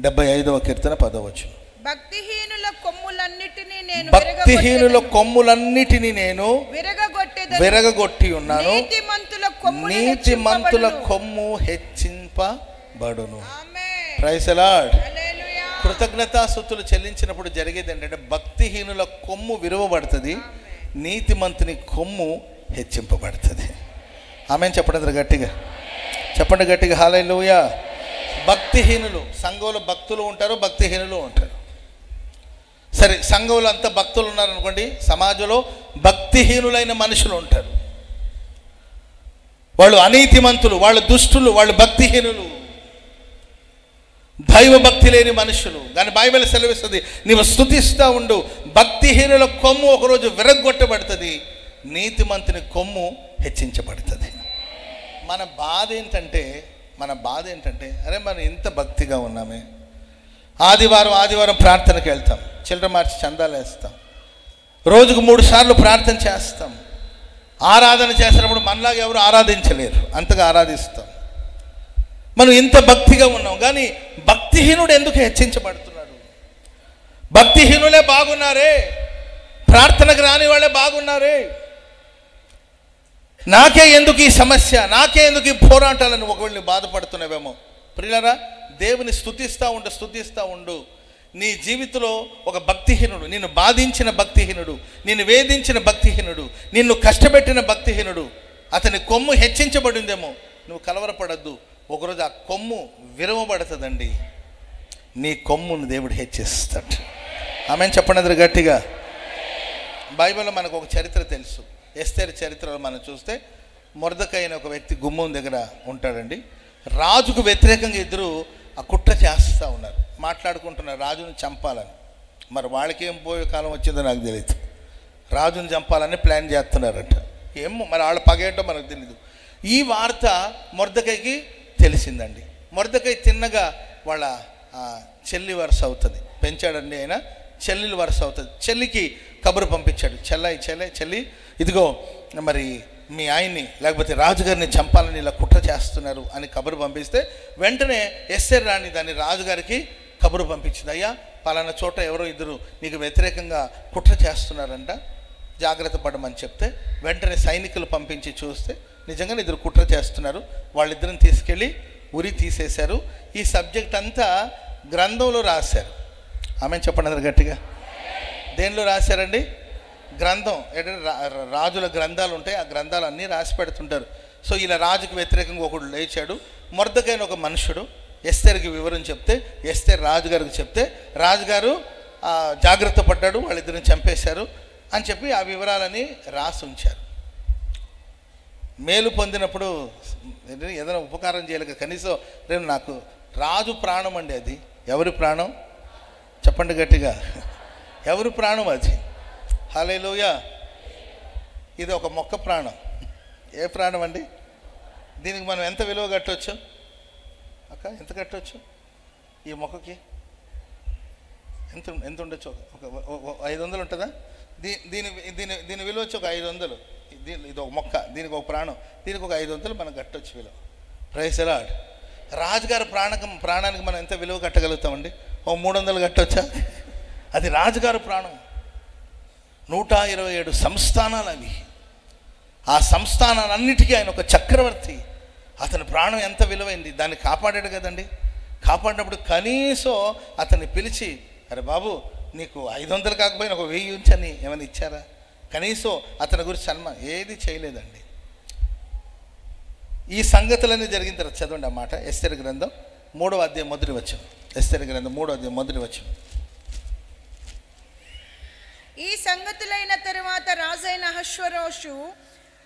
75వ కీర్తన 10వ వచనం. భక్తిహీనుల కొమ్ములన్నిటిని నేను విరగగొట్టి ఉన్నాను, నీతిమంతుల కొమ్ము హెచ్చింపబడును. Praise the lord. కృతజ్ఞతాస్తుతులు చెల్లించినప్పుడు జరిగేది ఏంటంటే, భక్తిహీనుల కొమ్ము విరవబడుతుంది, నీతిమంతుని కొమ్ము హెచ్చింపబడుతుంది. ఆమెన్. చెప్పండి గట్టిగా, చెప్పండి గట్టిగా. హల్లెలూయా. భక్తిహీనులు, సంఘంలో భక్తులు ఉంటారు, భక్తిహీనులు ఉంటారు. సరే, సంఘంలో అంతా భక్తులు ఉన్నారనుకోండి, సమాజంలో భక్తిహీనులైన మనుషులు ఉంటారు. వాళ్ళు అనీతిమంతులు, వాళ్ళు దుష్టులు, వాళ్ళు భక్తిహీనులు, దైవభక్తి లేని మనుషులు. కానీ బైబిల్ సెలవిస్తుంది, నీవు స్తుతిస్తూ ఉండు, భక్తిహీనుల కొమ్ము ఒకరోజు విరగొట్టబడుతుంది, నీతిమంతుని కొమ్ము హెచ్చించబడుతుంది. మన బాధ ఏంటంటే అరే మనం ఇంత భక్తిగా ఉన్నామే, ఆదివారం ప్రార్థనకి వెళ్తాం, చిల్లర మార్చి చందాలు వేస్తాం, రోజుకు 3 సార్లు ప్రార్థన చేస్తాం, ఆరాధన చేసినప్పుడు మనలాగా ఎవరు ఆరాధించలేరు, అంతగా ఆరాధిస్తాం. మనం ఇంత భక్తిగా ఉన్నాం, కానీ భక్తిహీనుడు ఎందుకు హెచ్చించబడుతున్నాడు? భక్తిహీనులే బాగున్నారే, ప్రార్థనకు రాని వాళ్ళే బాగున్నారే, నాకే ఎందుకు ఈ సమస్య, నాకే ఎందుకు ఈ పోరాటాలను ఒకవేళ బాధపడుతున్నావేమో. ప్రియులారా, దేవుని స్తుతిస్తూ ఉండు. నీ జీవితంలో ఒక భక్తిహీనుడు, నిన్ను బాధించిన భక్తిహీనుడు, నిన్ను వేధించిన భక్తిహీనుడు, నిన్ను కష్టపెట్టిన భక్తిహీనుడు, అతని కొమ్ము హెచ్చించబడిందేమో. నువ్వు కలవరపడద్దు, ఒకరోజు ఆ కొమ్ము విరవబడుతుందండి, నీ కొమ్మును దేవుడు హెచ్చిస్తాడు. ఆమెను చెప్పండి గట్టిగా. బైబిల్లో మనకు ఒక చరిత్ర తెలుసు, ఎస్తేరు చరిత్రలో మనం చూస్తే, మొర్దెకై అనే ఒక వ్యక్తి గుమ్మం దగ్గర ఉంటాడండి. రాజుకు వ్యతిరేకంగా ఇద్దరు ఆ కుట్ర చేస్తూ ఉన్నారు, మాట్లాడుకుంటున్నారు రాజుని చంపాలని. మరి వాళ్ళకేం పోయే కాలం వచ్చిందో నాకు తెలియదు, రాజుని చంపాలని ప్లాన్ చేస్తున్నారట. ఏమో మరి వాళ్ళ పగేంటో మనకు తెలీదు. ఈ వార్త మొర్దెకైకి తెలిసిందండి. మొర్దెకై తిన్నగా వాళ్ళ చెల్లి వరుస అవుతుంది, పెంచాడండి ఆయన, చెల్లెలు వరుస అవుతుంది. చెల్లికి కబురు పంపించాడు, చెల్లి ఇదిగో మరి మీ ఆయన్ని లేకపోతే రాజుగారిని చంపాలని ఇలా కుట్ర చేస్తున్నారు అని కబురు పంపిస్తే, వెంటనే ఎస్తేరు రాణి దాన్ని రాజుగారికి కబురు పంపించింది. అయ్యా, పలానా చోట ఎవరో ఇద్దరు నీకు వ్యతిరేకంగా కుట్ర చేస్తున్నారంట, జాగ్రత్త పడమని చెప్తే, వెంటనే సైనికులు పంపించి చూస్తే నిజంగానే ఇద్దరు కుట్ర చేస్తున్నారు. వాళ్ళిద్దరిని తీసుకెళ్ళి ఉరి తీసేశారు. ఈ సబ్జెక్ట్ అంతా గ్రంథంలో రాశారు. ఆమె చెప్పండి గట్టిగా. దేనిలో రాశారండి? గ్రంథం. రాజుల గ్రంథాలు ఉంటాయి, ఆ గ్రంథాలు అన్నీ రాసి పెడుతుంటారు. సో ఇలా రాజుకు వ్యతిరేకంగా ఒకడు లేచాడు. మొర్దెకై ఒక మనుషుడు ఎస్తేరుకి వివరం చెప్తే, ఎస్తేరు రాజుగారికి చెప్తే, రాజుగారు జాగ్రత్త పడ్డాడు, వాళ్ళిద్దరిని చంపేశారు అని చెప్పి ఆ వివరాలని రాసి ఉంచారు. మేలు పొందినప్పుడు ఏదైనా ఉపకారం చేయలేక కనీసం రేపు నాకు రాజు ప్రాణం అండి, అది ఎవరి ప్రాణం చెప్పండి గట్టిగా. ఎవరి ప్రాణం అది? హల్లెలూయా. ఇది ఒక మొక్క ప్రాణం. ఏ ప్రాణం అండి? దీనికి మనం ఎంత విలువ కట్టవచ్చు అక్క? ఎంత కట్టవచ్చు ఈ మొక్కకి? ఎంత ఉండొచ్చు? ఒక 500 ఉంటుందా? దీని దీని దీని విలువ వచ్చి ఒక 500. ఇది ఒక మొక్క, దీనికి ఒక ప్రాణం, దీనికి ఒక 500 మనం కట్టవచ్చు విలువ. Praise the Lord. రాజుగారి ప్రాణానికి మనం ఎంత విలువ కట్టగలుగుతామండి? ఓ 300 కట్టవచ్చా? అది రాజుగారి ప్రాణం. 127 సంస్థానాలు అవి. ఆ సంస్థానాలన్నిటికీ ఆయన ఒక చక్రవర్తి. అతని ప్రాణం ఎంత విలువైంది. దాన్ని కాపాడాడు కదండి. కాపాడినప్పుడు కనీసం అతన్ని పిలిచి, అరే బాబు నీకు 500 కాకపోయినా ఒక 1000 ఉంచని ఏమైనా ఇచ్చారా? కనీసం అతని గురించి సన్మానం ఏది చేయలేదండి. ఈ సంగతులన్నీ జరిగిన తర్వాత చదవండి ఆ మాట. ఎస్తేరు గ్రంథం 3వ అధ్యాయం మొదటి వచనం. ఎస్తేరు గ్రంథం 3వ అధ్యాయం మొదటి వచనం. ఈ సంగతులైన తరువాత రాజైన అహష్వేరోషు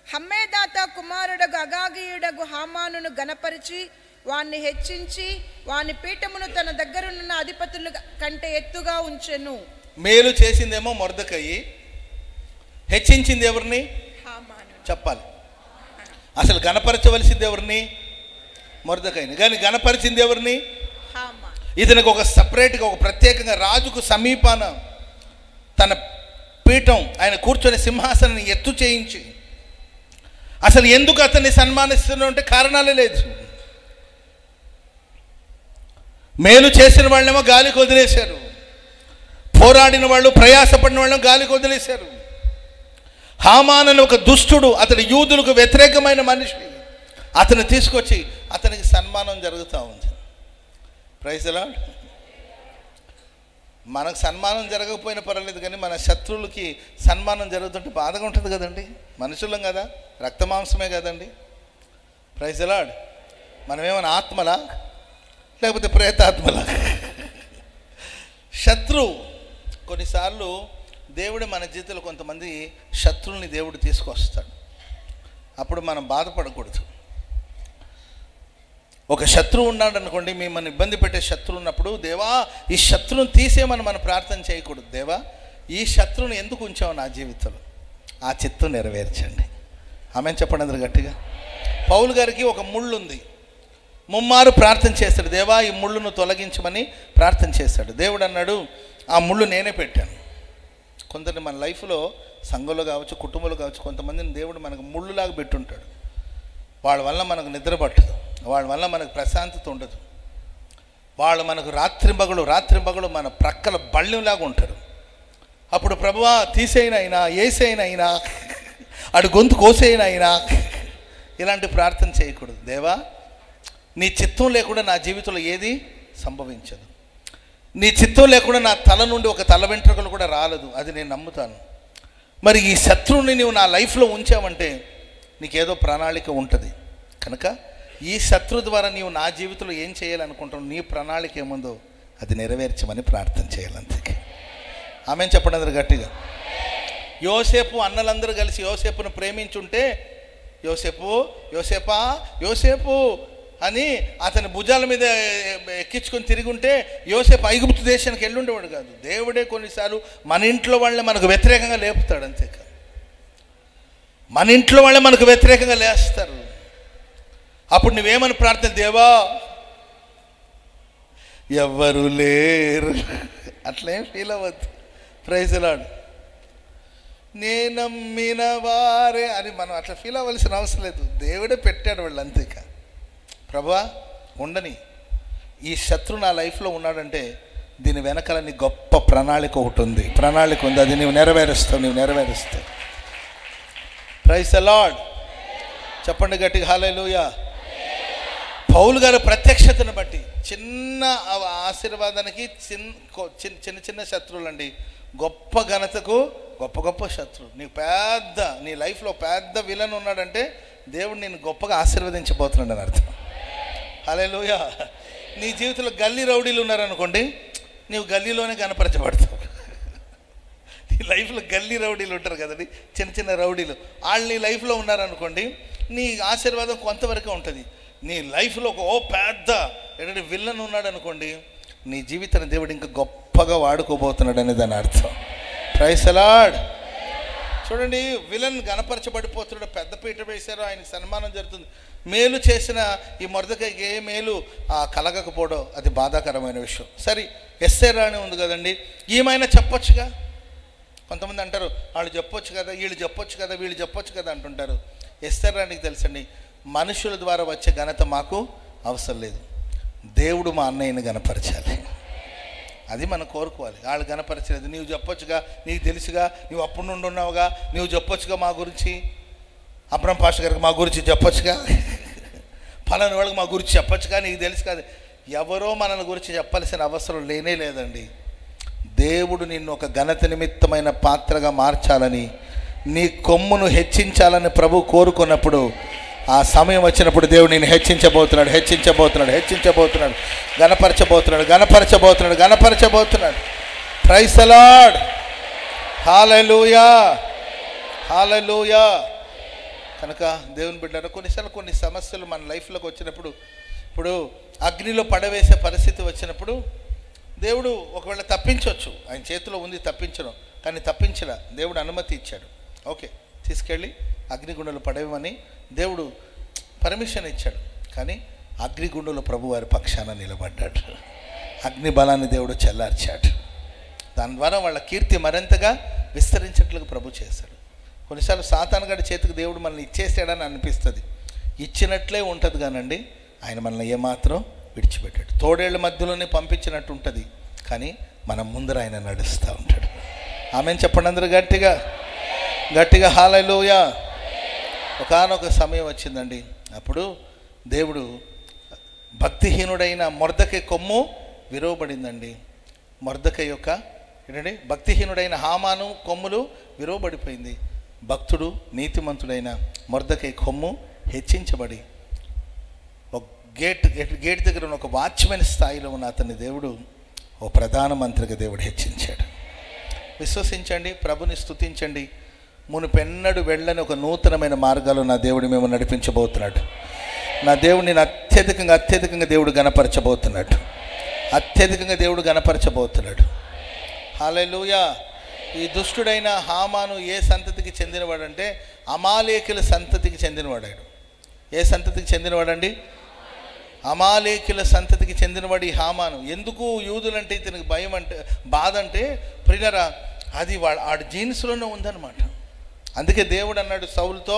హమ్మేదాత కుమారుడగు అగాగీయుడగు హామానును గణపరిచి వాణ్ణి హెచ్చించి వాని పీఠమును తన దగ్గరున్న అధిపతుల కంటే ఎత్తుగా ఉంచెను. మేలు చేసిందేమో మొర్దెకయి, హెచ్చించింది ఎవరిని? హామాను. చెప్పాలి. అసలు గణపరచవలసింది ఎవరిని? మొర్దెకయిని. కానీ గణపరిచింది ఎవరిని? హామాను. ఇతనికి ఒక సపరేట్గా ఒక ప్రత్యేకంగా రాజుకు సమీపాన తన పీఠం, ఆయన కూర్చొని సింహాసనాన్ని ఎత్తు చేయించి, అసలు ఎందుకు అతన్ని సన్మానిస్తున్నా అంటే కారణాలే లేదు. మేలు చేసిన వాళ్ళేమో గాలికి వదిలేశారు, పోరాడిన వాళ్ళు ప్రయాసపడిన వాళ్ళేమో గాలికి వదిలేశారు. హామాన్ అని ఒక దుష్టుడు, అతడు యూదులకు వ్యతిరేకమైన మనిషి, అతను తీసుకొచ్చి అతనికి సన్మానం జరుగుతూ ఉంది. Praise the Lord. మనకు సన్మానం జరగకపోయినా పర్వాలేదు, కానీ మన శత్రువులకి సన్మానం జరుగుతుంటే బాధగా ఉంటుంది కదండి. మనుషులం కదా, రక్తమాంసమే కదండి. Praise the lord. మనమేమైనా ఆత్మలా లేకపోతే ప్రేతాత్మలా? శత్రువు. కొన్నిసార్లు దేవుడు మన జీవితంలో కొంతమంది శత్రువుల్ని దేవుడు తీసుకొస్తాడు. అప్పుడు మనం బాధపడకూడదు. ఒక శత్రువు ఉన్నాడు అనుకోండి, మిమ్మల్ని ఇబ్బంది పెట్టే శత్రువు ఉన్నప్పుడు, దేవా ఈ శత్రువుని తీసేయమని మనం ప్రార్థన చేయకూడదు. దేవా ఈ శత్రువుని ఎందుకు ఉంచావు నా జీవితంలో, ఆ చిత్తం నెరవేర్చండి. ఆమెను చెప్పండి అందరు గట్టిగా. పౌలు గారికి ఒక ముళ్ళు ఉంది. ముమ్మారు ప్రార్థన చేస్తాడు, దేవా ఈ ముళ్ళును తొలగించమని ప్రార్థన చేస్తాడు. దేవుడు అన్నాడు, ఆ ముళ్ళు నేనే పెట్టాను. కొందరిని మన లైఫ్లో, సంఘంలో కావచ్చు, కుటుంబంలో కావచ్చు, కొంతమందిని దేవుడు మనకు ముళ్ళులాగా పెట్టుంటాడు. వాళ్ళ వల్ల మనకు నిద్ర పట్టదు, వాళ్ళ వల్ల మనకు ప్రశాంతత ఉండదు. వాళ్ళు మనకు రాత్రింబగలు మన ప్రక్కల బళ్ళెంలాగా ఉంటారు. అప్పుడు ప్రభువా తీసేయినైనా, ఏసైనైనా, అడు గొంతు కోసేయినైనా, ఇలాంటి ప్రార్థన చేయకూడదు. దేవా నీ చిత్తం లేకుండా నా జీవితంలో ఏది సంభవించదు. నీ చిత్తం లేకుండా నా తల నుండి ఒక తల వెంట్రుకలు కూడా రాలదు, అది నేను నమ్ముతాను. మరి ఈ శత్రువుని నువ్వు నా లైఫ్లో ఉంచావంటే నీకేదో ప్రణాళిక ఉంటుంది కనుక ఈ శత్రు ద్వారా నీవు నా జీవితంలో ఏం చేయాలనుకుంటావు, నీ ప్రణాళిక ఏముందో అది నెరవేర్చమని ప్రార్థన చేయాలంతే. ఆమెను చెప్పండి అందరు గట్టిగా. యోసేపు అన్నలందరూ కలిసి యోసేపును ప్రేమించుంటే, యోసేపు అని అతని భుజాల మీద ఎక్కించుకొని తిరుగుంటే యోసేపు ఐగుప్తు దేశానికి వెళ్ళుండేవాడు కాదు. దేవుడే కొన్నిసార్లు మన ఇంట్లో వాళ్ళే మనకు వ్యతిరేకంగా లేపుతాడు. అంతేకాదు, మన ఇంట్లో వాళ్ళే మనకు వ్యతిరేకంగా లేస్తారు. అప్పుడు నువ్వేమని ప్రార్థన, దేవా ఎవ్వరు లేరు, అట్లేం ఫీల్ అవ్వద్దు. Praise the Lord. నేను నమ్మిన వారే అని మనం అట్లా ఫీల్ అవ్వాల్సిన అవసరం లేదు. దేవుడే పెట్టాడు వాళ్ళు. అంతేకా ప్రభువా ఉండని, ఈ శత్రు నా లైఫ్లో ఉన్నాడంటే దీని వెనకాల నీ గొప్ప ప్రణాళిక ఒకటి ఉంది, ప్రణాళిక ఉంది, అది నువ్వు నెరవేరుస్తావు. Praise the lord. చెప్పండి గట్టిగా హల్లెలూయా. పౌలు గారి ప్రత్యక్షతను బట్టి చిన్న ఆశీర్వాదానికి చిన్న శత్రువులండి, గొప్ప ఘనతకు గొప్ప శత్రువు. నీ లైఫ్లో పెద్ద విలన్ ఉన్నాడంటే దేవుడు నేను గొప్పగా ఆశీర్వదించబోతున్నాడు అని అర్థం. హల్లెలూయా. నీ జీవితంలో గల్లీ రౌడీలు ఉన్నారనుకోండి, నీవు గల్లీలోనే కనపరచబడతావు. నీ లైఫ్లో గల్లీ రౌడీలు ఉంటారు కదండి, చిన్న రౌడీలు, వాళ్ళు నీ లైఫ్లో ఉన్నారనుకోండి, నీ ఆశీర్వాదం కొంతవరకే ఉంటుంది. నీ లైఫ్లో ఒక పెద్ద విలన్ ఉన్నాడు అనుకోండి, నీ జీవితాన్ని దేవుడు ఇంకా గొప్ప గొప్పగా వాడుకోబోతున్నాడు అనే దాని అర్థం. Praise the Lord. చూడండి, విలన్ గణపరచబడిపోతున్నాడు, పెద్ద పీట వేశారు, ఆయనకి సన్మానం జరుగుతుంది. మేలు చేసిన ఈ మొర్దెకైకి ఏ మేలు కలగకపోవడం అది బాధాకరమైన విషయం. సరే, ఎస్తేర్ రాణి ఉంది కదండి, ఈమెమైనా చెప్పొచ్చుగా. కొంతమంది అంటారు వాళ్ళు చెప్పొచ్చు కదా, వీళ్ళు చెప్పొచ్చు కదా, వీళ్ళు చెప్పొచ్చు కదా అంటుంటారు. ఎస్తేర్ రాణికి తెలుసండి, మనుషుల ద్వారా వచ్చే ఘనత మాకు అవసరం లేదు, దేవుడు మా అన్నయ్యని గణపరచాలి, అది మనం కోరుకోవాలి. వాళ్ళు గణపరచలేదు, నీవు చెప్పొచ్చుగా, నీకు తెలుసుగా, నీవు అప్పుడు నుండి ఉన్నావుగా, నీవు చెప్పొచ్చుగా మా గురించి, అబ్రహం పాస్టర్ గారికి మా గురించి చెప్పొచ్చుగా, పలానా వాళ్ళకి మా గురించి చెప్పొచ్చుగా, నీకు తెలుసు కదా. ఎవరో మనల గురించి చెప్పాల్సిన అవసరం లేనే లేదండి. దేవుడు నిన్ను ఒక ఘనత నిమిత్తమైన పాత్రగా మార్చాలని, నీ కొమ్మును హెచ్చించాలని ప్రభు కోరుకున్నప్పుడు, ఆ సమయం వచ్చినప్పుడు దేవుడు నేను హెచ్చించబోతున్నాడు, హెచ్చించబోతున్నాడు, హెచ్చించబోతున్నాడు, గణపరచబోతున్నాడు, గణపరచబోతున్నాడు, గణపరచబోతున్నాడు. Praise the lord. Hallelujah, hallelujah. కనుక దేవుని బిడ్డలారా, కొన్నిసార్లు కొన్ని సమస్యలు మన లైఫ్లోకి వచ్చినప్పుడు, ఇప్పుడు అగ్నిలో పడవేసే పరిస్థితి వచ్చినప్పుడు దేవుడు ఒకవేళ తప్పించవచ్చు, ఆయన చేతిలో ఉంది తప్పించడం, కానీ తప్పించలా, దేవుడు అనుమతి ఇచ్చాడు. ఓకే, తీసుకెళ్ళి అగ్నిగుండంలో పడవేమని దేవుడు పర్మిషన్ ఇచ్చాడు. కానీ అగ్నిగుండంలో ప్రభు వారి పక్షాన నిలబడ్డాడు, అగ్ని బలాన్ని దేవుడు చల్లార్చాడు. దాని ద్వారా వాళ్ళ కీర్తి మరింతగా విస్తరించేట్లుగా ప్రభు చేశాడు. కొన్నిసార్లు సాతాను గారి చేతికి దేవుడు మనల్ని ఇచ్చేసాడని అనిపిస్తుంది, ఇచ్చినట్లే ఉంటుంది కానండి, ఆయన మనల్ని ఏమాత్రం విడిచిపెట్టాడు. తోడేళ్ల మధ్యలోనే పంపించినట్టు ఉంటుంది, కానీ మనం ముందర ఆయన నడుస్తూ ఉంటాడు. ఆమెను చెప్పండి అందరూ గట్టిగా గట్టిగా హల్లెలూయా. ఒకానొక సమయం వచ్చిందండి, అప్పుడు దేవుడు భక్తిహీనుడైన మొర్దెకై కొమ్ము విరవబడిందండి. మొర్దెకై యొక్క ఏంటంటే భక్తిహీనుడైన హామాను కొమ్ములు విరవబడిపోయింది. భక్తుడు నీతిమంతుడైన మొర్దెకై కొమ్ము హెచ్చించబడి ఒక గేట్ దగ్గర ఉన్న ఒక వాచ్మెన్ స్థాయిలో ఉన్న అతన్ని దేవుడు ఓ ప్రధానమంత్రిగా దేవుడు హెచ్చించాడు. విశ్వసించండి, ప్రభుని స్తుతించండి. మునుపెన్నడు వెళ్ళని ఒక నూతనమైన మార్గాలు నా దేవుడు మేము నడిపించబోతున్నాడు. నా దేవుడు నేను అత్యధికంగా దేవుడు గణపరచబోతున్నాడు, అత్యధికంగా దేవుడు గణపరచబోతున్నాడు. హల్లెలూయా. ఈ దుష్టుడైన హామాను ఏ సంతతికి చెందినవాడంటే అమాలేకుల సంతతికి చెందినవాడాడు. ఏ సంతతికి చెందినవాడండి? అమాలేకుల సంతతికి చెందినవాడు ఈ హామాను. ఎందుకు యూదులంటే ఇతనికి భయం అంటే బాధ అంటే ప్రియులారా, అది ఆడి జీన్స్లోనే ఉందన్నమాట. అందుకే దేవుడు అన్నాడు సౌలుతో,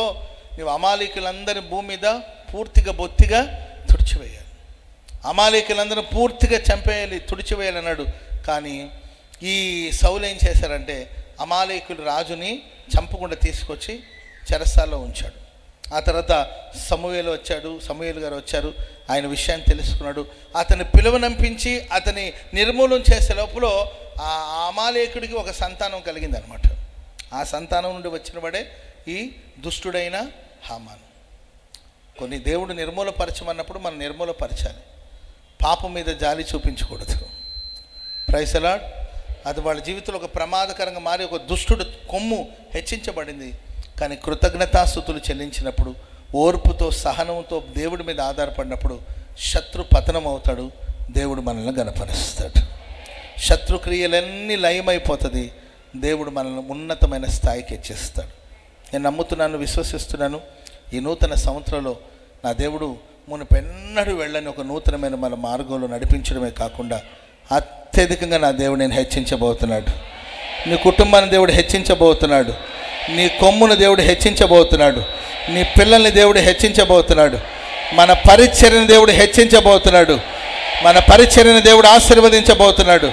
నీవు అమాలేకులందరి భూమి మీద పూర్తిగా బొత్తిగా తుడిచివేయాలి, అమాలేకులందరూ పూర్తిగా చంపేయాలి, తుడిచివేయాలి అన్నాడు. కానీ ఈ సౌలు ఏం చేశారంటే అమాలేకుల రాజుని చంపకుండా తీసుకొచ్చి చెరసాల్లో ఉంచాడు. ఆ తర్వాత సమూయేలు గారు వచ్చారు, ఆయన విషయాన్ని తెలుసుకున్నాడు. అతన్ని పిలువనంపించి అతని నిర్మూలన చేసే లోపల ఆ అమాలేకుడికి ఒక సంతానం కలిగిందనమాట. ఆ సంతానం నుండి వచ్చిన వాడే ఈ దుష్టుడైన హామాను. కొన్ని దేవుడు నిర్మూలపరచమన్నప్పుడు మనం నిర్మూలపరచాలి, పాపం మీద జాలి చూపించకూడదు. Praise the lord. అది వాళ్ళ జీవితంలో ఒక ప్రమాదకరంగా మారి ఒక దుష్టుడు కొమ్ము హెచ్చించబడింది. కానీ కృతజ్ఞతాస్తుతులు చెల్లించినప్పుడు, ఓర్పుతో సహనంతో దేవుడి మీద ఆధారపడినప్పుడు శత్రు పతనం అవుతాడు, దేవుడు మనల్ని గణపరుస్తాడు. శత్రుక్రియలన్నీ లయమైపోతుంది, దేవుడు మనల్ని ఉన్నతమైన స్థాయికి హెచ్చిస్తాడు. నేను నమ్ముతున్నాను, విశ్వసిస్తున్నాను. ఈ నూతన సంవత్సరంలో నా దేవుడు మునుపెన్నడూ వెళ్ళని ఒక నూతనమైన మన మార్గంలో నడిపించడమే కాకుండా అత్యధికంగా నా దేవుడు నేను హెచ్చించబోతున్నాడు. నీ కుటుంబాన్ని దేవుడు హెచ్చించబోతున్నాడు, నీ కొమ్మును దేవుడు హెచ్చించబోతున్నాడు, నీ పిల్లల్ని దేవుడు హెచ్చించబోతున్నాడు, మన పరిచర్యను దేవుడు హెచ్చించబోతున్నాడు, మన పరిచర్యను దేవుడు ఆశీర్వదించబోతున్నాడు.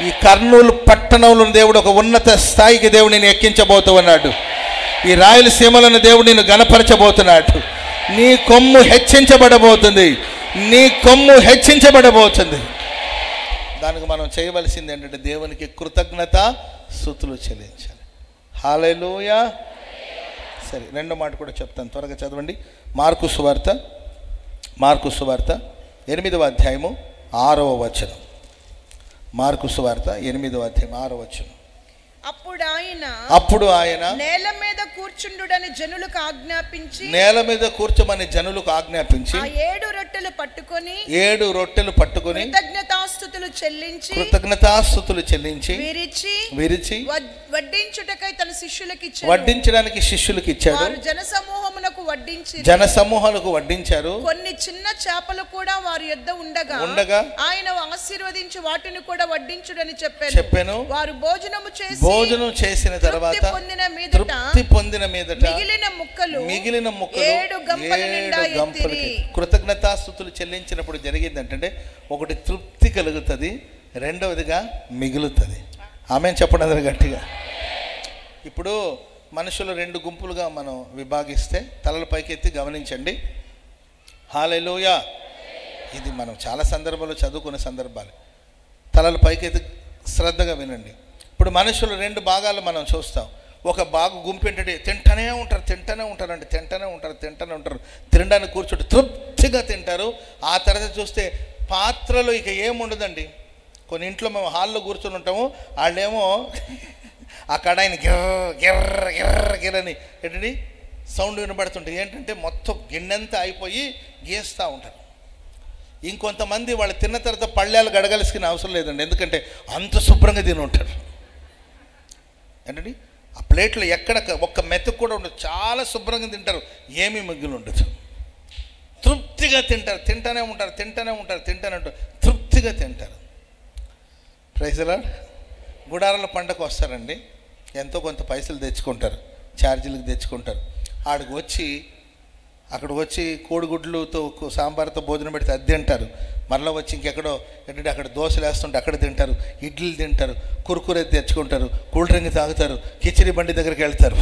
ఈ కర్నూలు పట్టణంలో దేవుడు ఒక ఉన్నత స్థాయికి దేవుడు నేను ఎక్కించబోతున్నాడు. ఈ రాయలసీమలను దేవుడు నేను గణపరచబోతున్నాడు. నీ కొమ్ము హెచ్చించబడబోతుంది, నీ కొమ్ము హెచ్చించబడబోతుంది. దానికి మనం చేయవలసింది ఏంటంటే దేవునికి కృతజ్ఞత స్తుతులు చెల్లించాలి. హల్లెలూయా. సరే, రెండో మాట కూడా చెప్తాను, త్వరగా చదవండి. మార్కు సువార్త 8వ అధ్యాయము 6వ వచనం. మార్కు సువార్త 8వ అధ్యాయం 6వ వచనం. అప్పుడు ఆయన నేల మీద కూర్చుండుడని జనులకు ఆజ్ఞాపించి, నేల మీద కూర్చోమని జనులకు ఆజ్ఞాపించి 7 రొట్టెలు పట్టుకొని కృతజ్ఞతాస్తుతులు చెల్లించి విరిచి వడ్డించుటకై తన శిష్యులకు ఇచ్చాడు. వడ్డించడానికి శిష్యులకు ఇచ్చాడు. వారు జన సమూహమునకు వడ్డించారు. కొన్ని చిన్న చేపలు కూడా వారి యొద్ద ఉండగా ఆయన ఆశీర్వదించి వాటిని కూడా వడ్డించుడని చెప్పాను. వారు భోజనం చేసిన తర్వాత తృప్తి పొందిన మీదట మిగిలిన ముక్కలు 7 గంపల నిండా ఎత్తిరి. కృతజ్ఞతాస్తుతులు చెల్లించినప్పుడు జరిగింది అంటే, ఒకటి తృప్తి కలుగుతుంది, రెండవదిగా మిగులుతుంది. ఆమేన్ చెప్పండి అందరూ గట్టిగా. ఇప్పుడు మనుషులు 2 గుంపులుగా మనం విభాగిస్తే తలల పైకెత్తి గమనించండి. హల్లెలూయా. ఇది మనం చాలా సందర్భాల్లో చదువుకునే సందర్భాలు. తలల పైకెత్తి శ్రద్ధగా వినండి. ఇప్పుడు మనుషులు 2 భాగాలు మనం చూస్తాం. ఒక బాగు గుంపు ఏంటంటే తింటూనే ఉంటారు, తినడానికి కూర్చోటి తృప్తిగా తింటారు. ఆ తర్వాత చూస్తే పాత్రలో ఇక ఏముండదండి. కొన్ని ఇంట్లో మేము హాల్లో కూర్చొని ఉంటాము, వాళ్ళేమో ఆ కడాయిని గిర్రని ఏంటండి సౌండ్ వినబడుతుంటుంది. ఏంటంటే మొత్తం గిన్నెంతా అయిపోయి గీస్తూ ఉంటారు. ఇంకొంతమంది వాళ్ళు తిన్న తర్వాత పళ్ళాలు గడగలిసిన అవసరం లేదండి, ఎందుకంటే అంత శుభ్రంగా తిని ఉంటారు. ఏంటండి ఆ ప్లేట్లో ఎక్కడ ఒక్క మెతుకు కూడా ఉండదు, చాలా శుభ్రంగా తింటారు, ఏమీ మిగిలి ఉండదు. తృప్తిగా తింటారు, తింటూనే ఉంటారు, తృప్తిగా తింటారు. Praise the lord. గుడారాల పండగకు వస్తారండి, ఎంతో కొంత పైసలు తెచ్చుకుంటారు, ఛార్జీలకు తెచ్చుకుంటారు. అక్కడికి వచ్చి కోడిగుడ్లుతో సాంబార్తో భోజనం పెడితే అది తింటారు. మరలా వచ్చి ఇంకెక్కడో ఏంటంటే అక్కడ దోశలు వేస్తుంటే అక్కడ తింటారు, ఇడ్లీలు తింటారు, కురుకురే తెచ్చుకుంటారు, కూల్ డ్రింక్ తాగుతారు, కిచిడి బండి దగ్గరికి వెళ్తారు.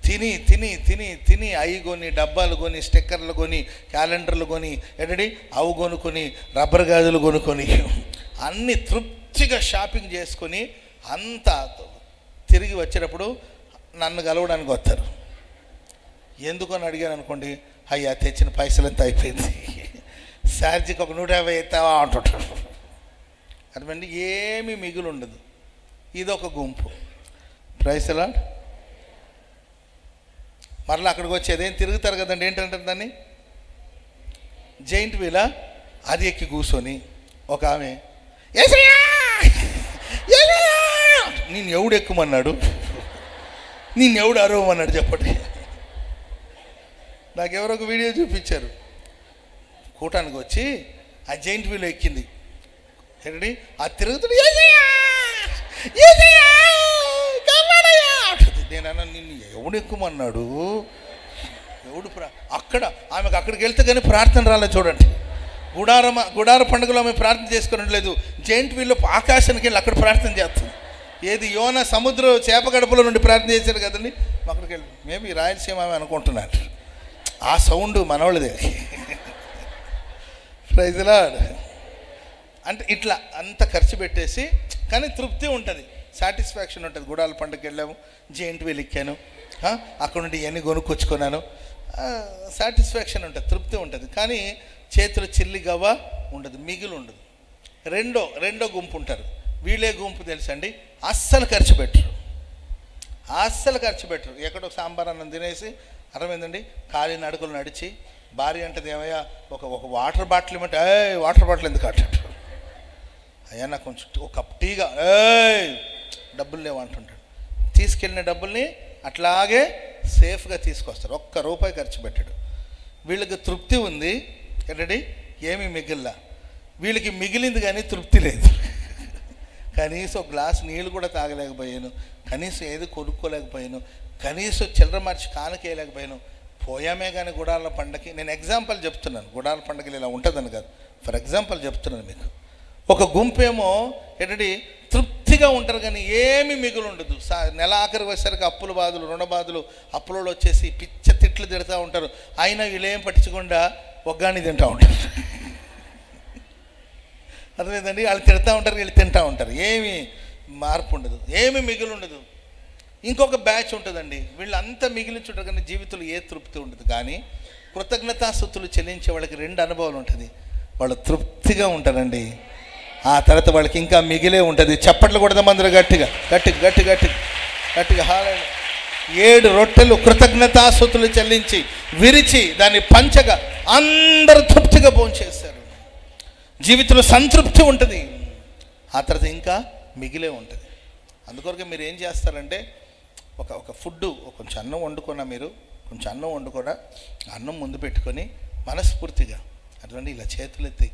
తిని అవి కొని, డబ్బాలు కొని, స్టిక్కర్లు కొని, క్యాలెండర్లు కొని, ఏంటండి అవి కొనుక్కొని, రబ్బర్ గాజులు కొనుక్కొని, అన్నీ తృప్తిగా షాపింగ్ చేసుకొని అంతా తిరిగి వచ్చేటప్పుడు నన్ను కలవడానికి వస్తారు. ఎందుకని అడిగాను అనుకోండి, అయ్యా తెచ్చిన పైసలు ఎంత అయిపోయింది, ఛార్జీకి ఒక 150 ఎత్తావా అంటుంటారు. అర్థమండి, ఏమీ మిగులు ఉండదు. ఇదొక గుంపు. Praise the Lord. మరలా అక్కడికి వచ్చేది ఏం తిరుగుతారు కదండి, ఏంటంటారు దాన్ని, జైంట్ వీలా. అది ఎక్కి కూర్చొని ఒక ఆమె నేను ఎవడు ఎక్కుమన్నాడు, నేను ఎవడు అరవమన్నాడు చెప్పండి. నాకెవరో ఒక వీడియో చూపించారు. కూటానికి వచ్చి ఆ జైంట్ వీల్ ఎక్కింది, ఏంటండి ఆ తిరుగుతుంది. నేను అన్నా, నిన్ను ఎవడు ఎక్కుమన్నాడు, ఎవడు అక్కడ ఆమెకు అక్కడికి వెళ్తే కానీ ప్రార్థన రాలేదు. చూడండి, గుడార పండుగలో ఆమె ప్రార్థన చేసుకోవట్లేదు, జైంట్ వీల్లో ఆకాశానికి వెళ్ళి అక్కడ ప్రార్థన చేస్తుంది. ఏది యోనా సముద్రం చేప గడపలో నుండి ప్రార్థన చేశారు కదండి, అక్కడికి వెళ్ళి మేబీ రాయలసీమ ఆమె అనుకుంటున్నారు. ఆ సౌండ్ మనవాళ్ళదే. Praise the lord. అంటే ఇట్లా అంత ఖర్చు పెట్టేసి కానీ తృప్తి ఉంటుంది, సాటిస్ఫాక్షన్ ఉంటుంది. గుడాల పండుగకి వెళ్ళాము, జైంట్ వీల్ ఎక్కాను, అక్కడ నుండి ఇవన్నీ కొనుక్కొచ్చుకున్నాను, సాటిస్ఫాక్షన్ ఉంటుంది, తృప్తి ఉంటుంది. కానీ చేతులు చిల్లి గవ్వ ఉండదు, మిగిలి ఉండదు. రెండో గుంపు ఉంటారు. వీళ్ళే గుంపు తెలుసండి, అస్సలు ఖర్చు పెట్టరు. ఎక్కడో సాంబార్ అన్నం తినేసి అర్థమైందండి, ఖాళీ నడుకులు నడిచి భార్య అంటది, ఏమయ్యా ఒక వాటర్ బాటిల్ ఇవ్వమంటే, వాటర్ బాటిల్ ఎందుకు అంటాడు, అయ్యా నాకు కొంచెం ఒక కప్ టీగా, డబ్బులు లేవు అంటుంటాడు. తీసుకెళ్ళిన డబ్బుల్ని అట్లాగే సేఫ్గా తీసుకొస్తారు, ఒక్క రూపాయి ఖర్చు పెట్టాడు. వీళ్ళకి తృప్తి ఉంది ఏంటండి, ఏమీ మిగిలిలా. వీళ్ళకి మిగిలింది కానీ తృప్తి లేదు. కనీసం ఒక గ్లాస్ నీళ్ళు కూడా తాగలేకపోయాను, కనీసం ఏది కొనుక్కోలేకపోయాను, కనీసం చిల్లర మార్చి కానకేయలేకపోయాను. పోయామే కానీ గుడాల పండగకి. నేను ఎగ్జాంపుల్ చెప్తున్నాను, గుడాల పండగలు ఇలా ఉంటుందని కాదు, ఫర్ ఎగ్జాంపుల్ చెప్తున్నాను మీకు. ఒక గుంపేమో ఏంటంటే తృప్తిగా ఉంటారు కానీ ఏమీ మిగులు ఉండదు. నెల ఆఖరి వచ్చేసరికి అప్పుల బాధలు, రుణ బాధలు, అప్పులలో వచ్చేసి పిచ్చ తిట్లు తిడుతూ ఉంటారు. అయినా వీళ్ళేం పట్టించకుండా ఒగ్గాని తింటూ ఉంటారు. అర్థమైందండి, వాళ్ళు తిడతా ఉంటారు, వీళ్ళు తింటూ ఉంటారు, ఏమీ మార్పు ఉండదు, ఏమీ మిగిలి ఉండదు. ఇంకొక బ్యాచ్ ఉంటుందండి, వీళ్ళంతా మిగిలించుంటారు కానీ జీవితంలో ఏ తృప్తి ఉండదు. కానీ కృతజ్ఞతాస్తుతులు చెల్లించే వాళ్ళకి 2 అనుభవాలు ఉంటుంది. వాళ్ళు తృప్తిగా ఉంటారండి, ఆ తర్వాత వాళ్ళకి ఇంకా మిగిలే ఉంటుంది. చప్పట్లు కొడదాం అందరూ గట్టిగా. 7 రొట్టెలు కృతజ్ఞతాస్తుతులు చెల్లించి విరిచి దాన్ని పంచగా అందరూ తృప్తిగా భోంచేస్తారు. జీవితంలో సంతృప్తి ఉంటుంది. ఆ తర్వాత ఇంకా మిగిలే ఉంటుంది. అందుకొరకే మీరు ఏం చేస్తారంటే ఒక ఫుడ్ కొంచెం అన్నం వండుకున్నా, మీరు కొంచెం అన్నం వండుకున్నా, అన్నం ముందు పెట్టుకొని మనస్ఫూర్తిగా అటువంటి ఇలా చేతులెత్తి,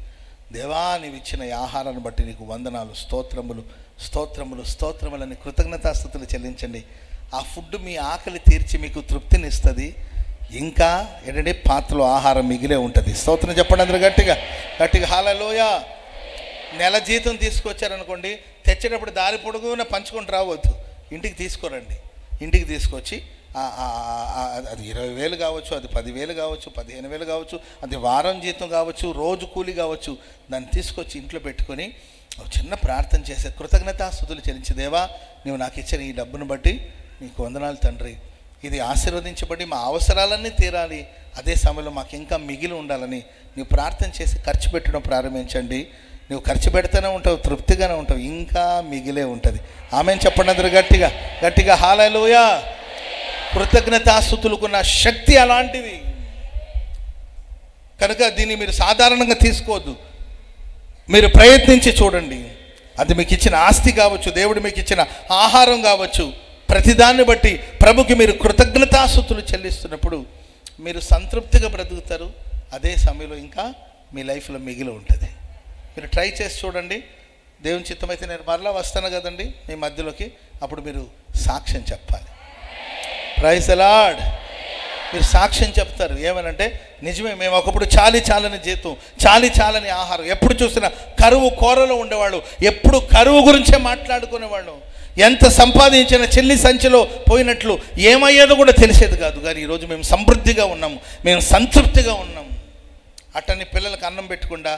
దేవా నీవు ఇచ్చిన ఈ ఆహారాన్ని బట్టి నీకు వందనాలు, స్తోత్రములు స్తోత్రములు స్తోత్రములని కృతజ్ఞతాస్తుతులు చెల్లించండి. ఆ ఫుడ్ మీ ఆకలి తీర్చి మీకు తృప్తినిస్తుంది. ఇంకా ఏంటంటే పాత్రలో ఆహారం మిగిలే ఉంటుంది. స్తోత్రం చెప్పండి అందరూ గట్టిగా గట్టిగా హల్లెలూయా. నెల జీతం తీసుకొచ్చారనుకోండి, తెచ్చేటప్పుడు దారి పొడుగున పంచుకొని రావద్దు, ఇంటికి తీసుకోరండి. ఇంటికి తీసుకొచ్చి అది 20,000 కావచ్చు, అది 10,000 కావచ్చు, 15,000 కావచ్చు, అది వారం జీతం కావచ్చు, రోజు కూలి కావచ్చు, దాన్ని తీసుకొచ్చి ఇంట్లో పెట్టుకొని చిన్న ప్రార్థన చేసే కృతజ్ఞతాస్తుతులు చెల్లించి, దేవా నువ్వు నాకు ఇచ్చిన ఈ డబ్బును బట్టి నీకు వందనాలు తండ్రి, ఇది ఆశీర్వదించబడి మా అవసరాలన్నీ తీరాలి, అదే సమయంలో మాకు ఇంకా మిగిలి ఉండాలని నువ్వు ప్రార్థన చేసి ఖర్చు పెట్టడం ప్రారంభించండి. నువ్వు ఖర్చు పెడితేనే ఉంటావు, తృప్తిగానే ఉంటావు, ఇంకా మిగిలే ఉంటుంది. ఆమెను చెప్పండి అందరూ గట్టిగా గట్టిగా హల్లెలూయా. కృతజ్ఞతాస్తుతులకున్న శక్తి అలాంటిది కనుక దీన్ని మీరు సాధారణంగా తీసుకోవద్దు. మీరు ప్రయత్నించి చూడండి. అది మీకు ఇచ్చిన ఆస్తి కావచ్చు, దేవుడు మీకు ఇచ్చిన ఆహారం కావచ్చు, ప్రతిదాన్ని బట్టి ప్రభుకి మీరు కృతజ్ఞతాస్తుతులు చెల్లిస్తున్నప్పుడు మీరు సంతృప్తిగా బ్రతుకుతారు. అదే సమయంలో ఇంకా మీ లైఫ్లో మిగిలి ఉంటుంది. మీరు ట్రై చేసి చూడండి. దేవుని చిత్తమైతే నేను మరలా వస్తాను కదండి మీ మధ్యలోకి, అప్పుడు మీరు సాక్ష్యం చెప్పాలి. Praise the Lord. మీరు సాక్ష్యం చెప్తారు. ఏమనంటే నిజమే, మేము ఒకప్పుడు చాలని జీతం, చాలని ఆహారం, ఎప్పుడు చూసినా కరువు కోరలో ఉండేవాళ్ళు, ఎప్పుడు కరువు గురించే మాట్లాడుకునేవాళ్ళు, ఎంత సంపాదించిన చెల్లి సంచిలో పోయినట్లు ఏమయ్యేదో కూడా తెలిసేది కాదు. కానీ ఈరోజు మేము సమృద్ధిగా ఉన్నాము, మేము సంతృప్తిగా ఉన్నాము. అట్టని పిల్లలకు అన్నం పెట్టకుండా,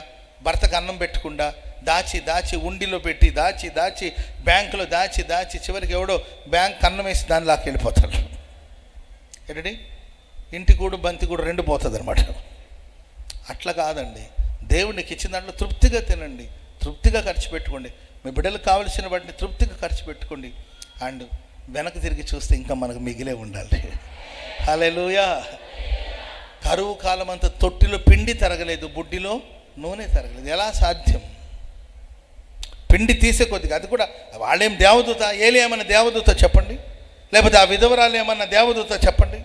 భర్తకు అన్నం పెట్టకుండా, దాచి ఉండిలో పెట్టి, దాచి బ్యాంకులో దాచి చివరికి ఎవడో బ్యాంక్ అన్నం వేసి దాని లాక్కి వెళ్ళిపోతారు. ఏంటండి, ఇంటి కూడు బంతి కూడా 2 పోతుంది అనమాట. అట్లా కాదండి. దేవుడికి ఇచ్చిన దాంట్లో తృప్తిగా తినండి, తృప్తిగా ఖర్చు పెట్టుకోండి, మీ బిడ్డలకు కావలసిన వాటిని తృప్తిగా ఖర్చు పెట్టుకోండి. అండ్ వెనక్కి తిరిగి చూస్తే ఇంకా మనకు మిగిలే ఉండాలి. హల్లెలూయా. కరువు కాలం అంతా తొట్టిలో పిండి తరగలేదు, బుడ్డిలో నూనె తరగలేదు. ఎలా సాధ్యం? పిండి తీసే కొద్దిగా, అది కూడా వాళ్ళేం దేవదూత, ఏలి ఏమన్నా దేవదూత చెప్పండి, లేకపోతే ఆ విధవరాలు ఏమన్నా దేవదూత చెప్పండి.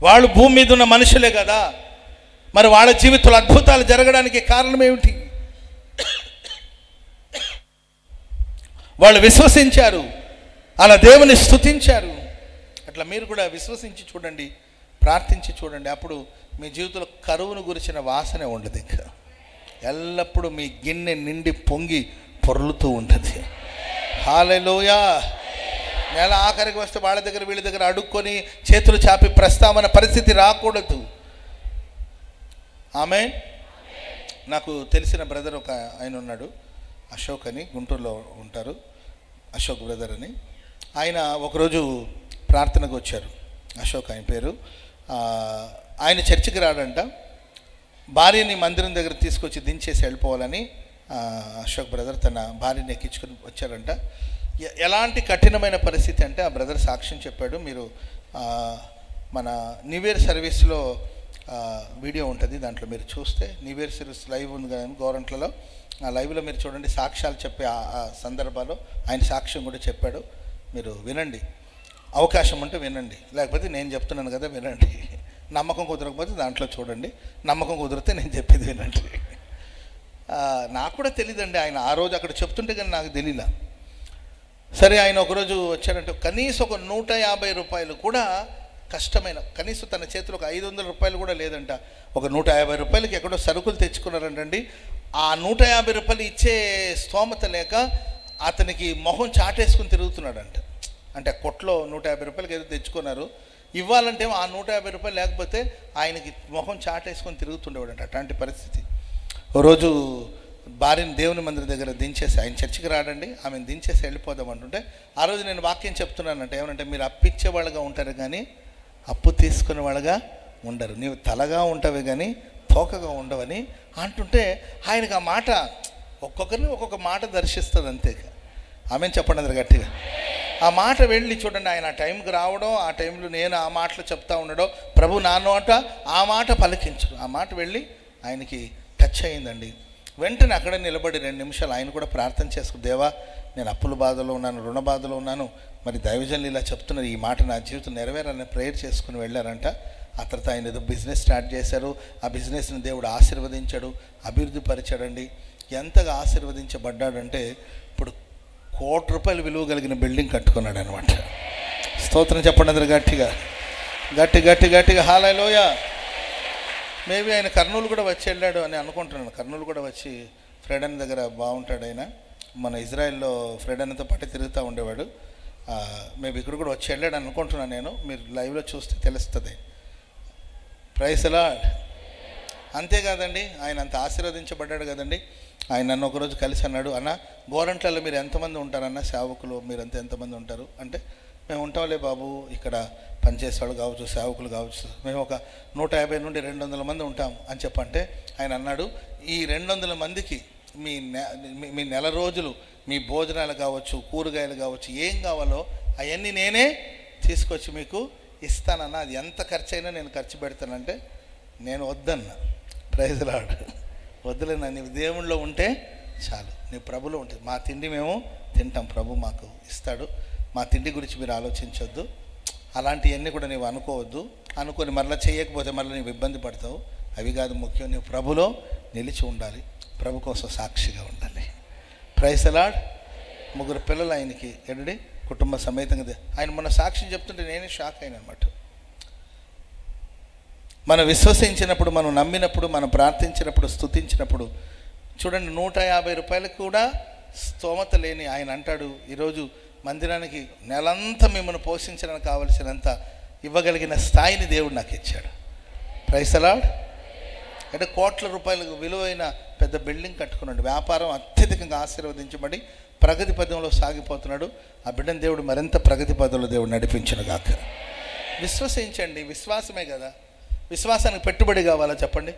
వాళ్ళు భూమి మీద ఉన్న మనుషులే కదా, మరి వాళ్ళ జీవితంలో అద్భుతాలు జరగడానికి కారణం ఏమిటి? వాళ్ళు విశ్వసించారు, అలా దేవుని స్తుతించారు. అట్లా మీరు కూడా విశ్వసించి చూడండి, ప్రార్థించి చూడండి. అప్పుడు మీ జీవితంలో కరువును గురించిన వాసనే ఉండదు. ఇంకా ఎల్లప్పుడూ మీ గిన్నె నిండి పొంగి పొర్లుతూ ఉంటుంది. హల్లెలూయా. నెల ఆఖరికి వస్తే వాళ్ళ దగ్గర వీళ్ళ దగ్గర అడుక్కొని చేతులు చాపి ప్రస్తావన పరిస్థితి రాకూడదు. ఆమె నాకు తెలిసిన బ్రదర్ ఒక ఆయన ఉన్నాడు, అశోక్ అని, గుంటూరులో ఉంటారు, అశోక్ బ్రదర్ అని. ఆయన ఒకరోజు ప్రార్థనకు వచ్చారు. అశోక్ ఆయన పేరు. ఆయన చర్చికి రాడంట, భార్యని మందిరం దగ్గర తీసుకొచ్చి దించేసి వెళ్ళిపోవాలని అశోక్ బ్రదర్ తన భార్యని ఎక్కించుకొని వచ్చారంట. ఎలాంటి కఠినమైన పరిస్థితి అంటే, ఆ బ్రదర్ సాక్ష్యం చెప్పాడు. మీరు మన న్యూ ఇయర్ సర్వీస్లో వీడియో ఉంటుంది, దాంట్లో మీరు చూస్తే, న్యూ ఇయర్ సర్వీస్ లైవ్ ఉంది కదా గవర్నమెంట్లలో, ఆ లైవ్లో మీరు చూడండి. సాక్ష్యాలు చెప్పే ఆ సందర్భాల్లో ఆయన సాక్ష్యం కూడా చెప్పాడు. మీరు వినండి, అవకాశం ఉంటే వినండి, లేకపోతే నేను చెప్తున్నాను కదా వినండి. నమ్మకం కుదరకపోతే దాంట్లో చూడండి, నమ్మకం కుదిరితే నేను చెప్పేది వినండి. నాకు కూడా తెలియదండి, ఆయన ఆ రోజు అక్కడ చెప్తుంటే కానీ నాకు తెలియలా. సరే, ఆయన ఒకరోజు వచ్చాడంటే కనీసం ఒక 150 రూపాయలు కూడా కష్టమైన, కనీసం తన చేతిలో ఒక 500 రూపాయలు కూడా లేదంట. ఒక 150 రూపాయలకి ఎక్కడో సరుకులు తెచ్చుకున్నారంటండి. ఆ 150 రూపాయలు ఇచ్చే స్తోమత లేక అతనికి మొహం చాటేసుకుని తిరుగుతున్నాడంట. అంటే కొట్లో 150 రూపాయలకి ఏదో తెచ్చుకున్నారు, ఇవ్వాలంటే ఆ 150 రూపాయలు లేకపోతే ఆయనకి మొహం చాటేసుకొని తిరుగుతుండేవాడంట. అట్లాంటి పరిస్థితి. ఓ రోజు భార్యని దేవుని మందిరం దగ్గర దించేసి, ఆయన చర్చికి రాడండి, ఆమెను దించేసి వెళ్ళిపోదాం అంటుంటే, ఆ రోజు నేను వాక్యం చెప్తున్నానంటే ఏమనంటే, మీరు అప్పిచ్చే వాళ్ళగా ఉంటారు కానీ అప్పు తీసుకునే వాళ్ళగా ఉండరు, నీవు తలగా ఉంటావే కానీ తోకగా ఉండవని అంటుంటే, ఆయనకు ఆ మాట ఒక్కొక్కరిని ఒక్కొక్క మాట దర్శిస్తుంది అంతే. ఆమెను చెప్పండి అందరు గట్టిగా. ఆ మాట వెళ్ళి చూడండి, ఆయన ఆ టైంకి రావడం, ఆ టైంలో నేను ఆ మాటలు చెప్తా ఉండడం, ప్రభు నా నోట ఆ మాట పలికించడం, ఆ మాట వెళ్ళి ఆయనకి టచ్ అయిందండి. వెంటనే అక్కడ నిలబడి 2 నిమిషాలు ఆయన కూడా ప్రార్థన చేసుకుని, దేవా నేను అప్పుల బాధలో ఉన్నాను, రుణ బాధలో ఉన్నాను, మరి దైవజనులు ఇలా చెప్తున్నారు, ఈ మాట నా జీవితం నెరవేరాలని ప్రేయర్ చేసుకుని వెళ్ళారంట. ఆ తర్వాత ఆయన ఏదో బిజినెస్ స్టార్ట్ చేశారు. ఆ బిజినెస్ని దేవుడు ఆశీర్వదించాడు, అభివృద్ధి పరిచాడండి. ఎంతగా ఆశీర్వదించబడ్డాడంటే ఇప్పుడు ₹1,00,00,000 విలువ కలిగిన బిల్డింగ్ కట్టుకున్నాడు అనమాట. స్తోత్రం చెప్పండి అందరు గట్టిగా, గట్టిగా హల్లెలూయా. మేబీ ఆయన కర్నూలు కూడా వచ్చి వెళ్ళాడు అని అనుకుంటున్నాను. కర్నూలు కూడా వచ్చి ఫ్రెడ్ అన్న దగ్గర బాగుంటాడు ఆయన, మన ఇజ్రాయెల్లో ఫ్రెడ్ అన్నతో పాటు తిరుగుతూ ఉండేవాడు. మేబీ ఇక్కడ కూడా వచ్చి వెళ్ళాడు అనుకుంటున్నాను నేను, మీరు లైవ్లో చూస్తే తెలుస్తుంది. Praise the Lord. అంతేకాదండి, ఆయన అంత ఆశీర్వదించబడ్డాడు కదండి. ఆయన నన్ను ఒకరోజు కలిసి అన్నాడు, అన్న గోరంట్లలో మీరు ఎంతమంది ఉంటారన్న సేవకులు, మీరంతా ఎంతమంది ఉంటారు అంటే, మేము ఉంటాంలే బాబు, ఇక్కడ పనిచేసేవాళ్ళు కావచ్చు, సేవకులు కావచ్చు, మేము ఒక 150 నుండి 200 మంది ఉంటాం అని చెప్పంటే, ఆయన అన్నాడు, ఈ 200 మందికి మీ నెల రోజులు మీ భోజనాలు కావచ్చు, కూరగాయలు కావచ్చు, ఏం కావాలో అవన్నీ నేనే తీసుకొచ్చి మీకు ఇస్తానన్న. అది ఎంత ఖర్చు అయినా నేను ఖర్చు పెడతానంటే నేను వద్దన్నా. Praise the lord. వద్దులేనా, నీ దేవుళ్ళో ఉంటే చాలు, నీ ప్రభులో ఉంటుంది. మా తిండి మేము తింటాం, ప్రభు మాకు ఇస్తాడు, మా తిండి గురించి మీరు ఆలోచించొద్దు, అలాంటివన్నీ కూడా నీవు అనుకోవద్దు. అనుకొని మరలా చేయకపోతే మరలా నీవు ఇబ్బంది పడతావు, అవి కాదు ముఖ్యం, నీవు ప్రభులో నిలిచి ఉండాలి, ప్రభు కోసం సాక్షిగా ఉండాలి. Praise the lord. 3 పిల్లలు ఆయనకి, ఎడడి కుటుంబ సమేతంగా. ఆయన మొన్న సాక్ష్యం చెప్తుంటే నేనే షాక్ అయినా అనమాట. మనం విశ్వసించినప్పుడు, మనం నమ్మినప్పుడు, మనం ప్రార్థించినప్పుడు, స్తుతించినప్పుడు చూడండి, ₹150 కూడా స్తోమత లేని ఆయన అంటాడు, ఈరోజు మందిరానికి నెలంతా మిమ్మల్ని పోషించడానికి కావలసినంత ఇవ్వగలిగిన స్థాయిని దేవుడు నాకు ఇచ్చాడు. Praise the lord. అంటే ₹1,00,00,000 విలువైన పెద్ద బిల్డింగ్ కట్టుకున్నాడు. వ్యాపారం అత్యధికంగా ఆశీర్వదించబడి ప్రగతి పదంలో సాగిపోతున్నాడు. ఆ బిడ్డను దేవుడు మరింత ప్రగతి పదంలో దేవుడు నడిపించును గాక. విశ్వసించండి, విశ్వాసమే కదా. విశ్వాసానికి పెట్టుబడి కావాలా చెప్పండి?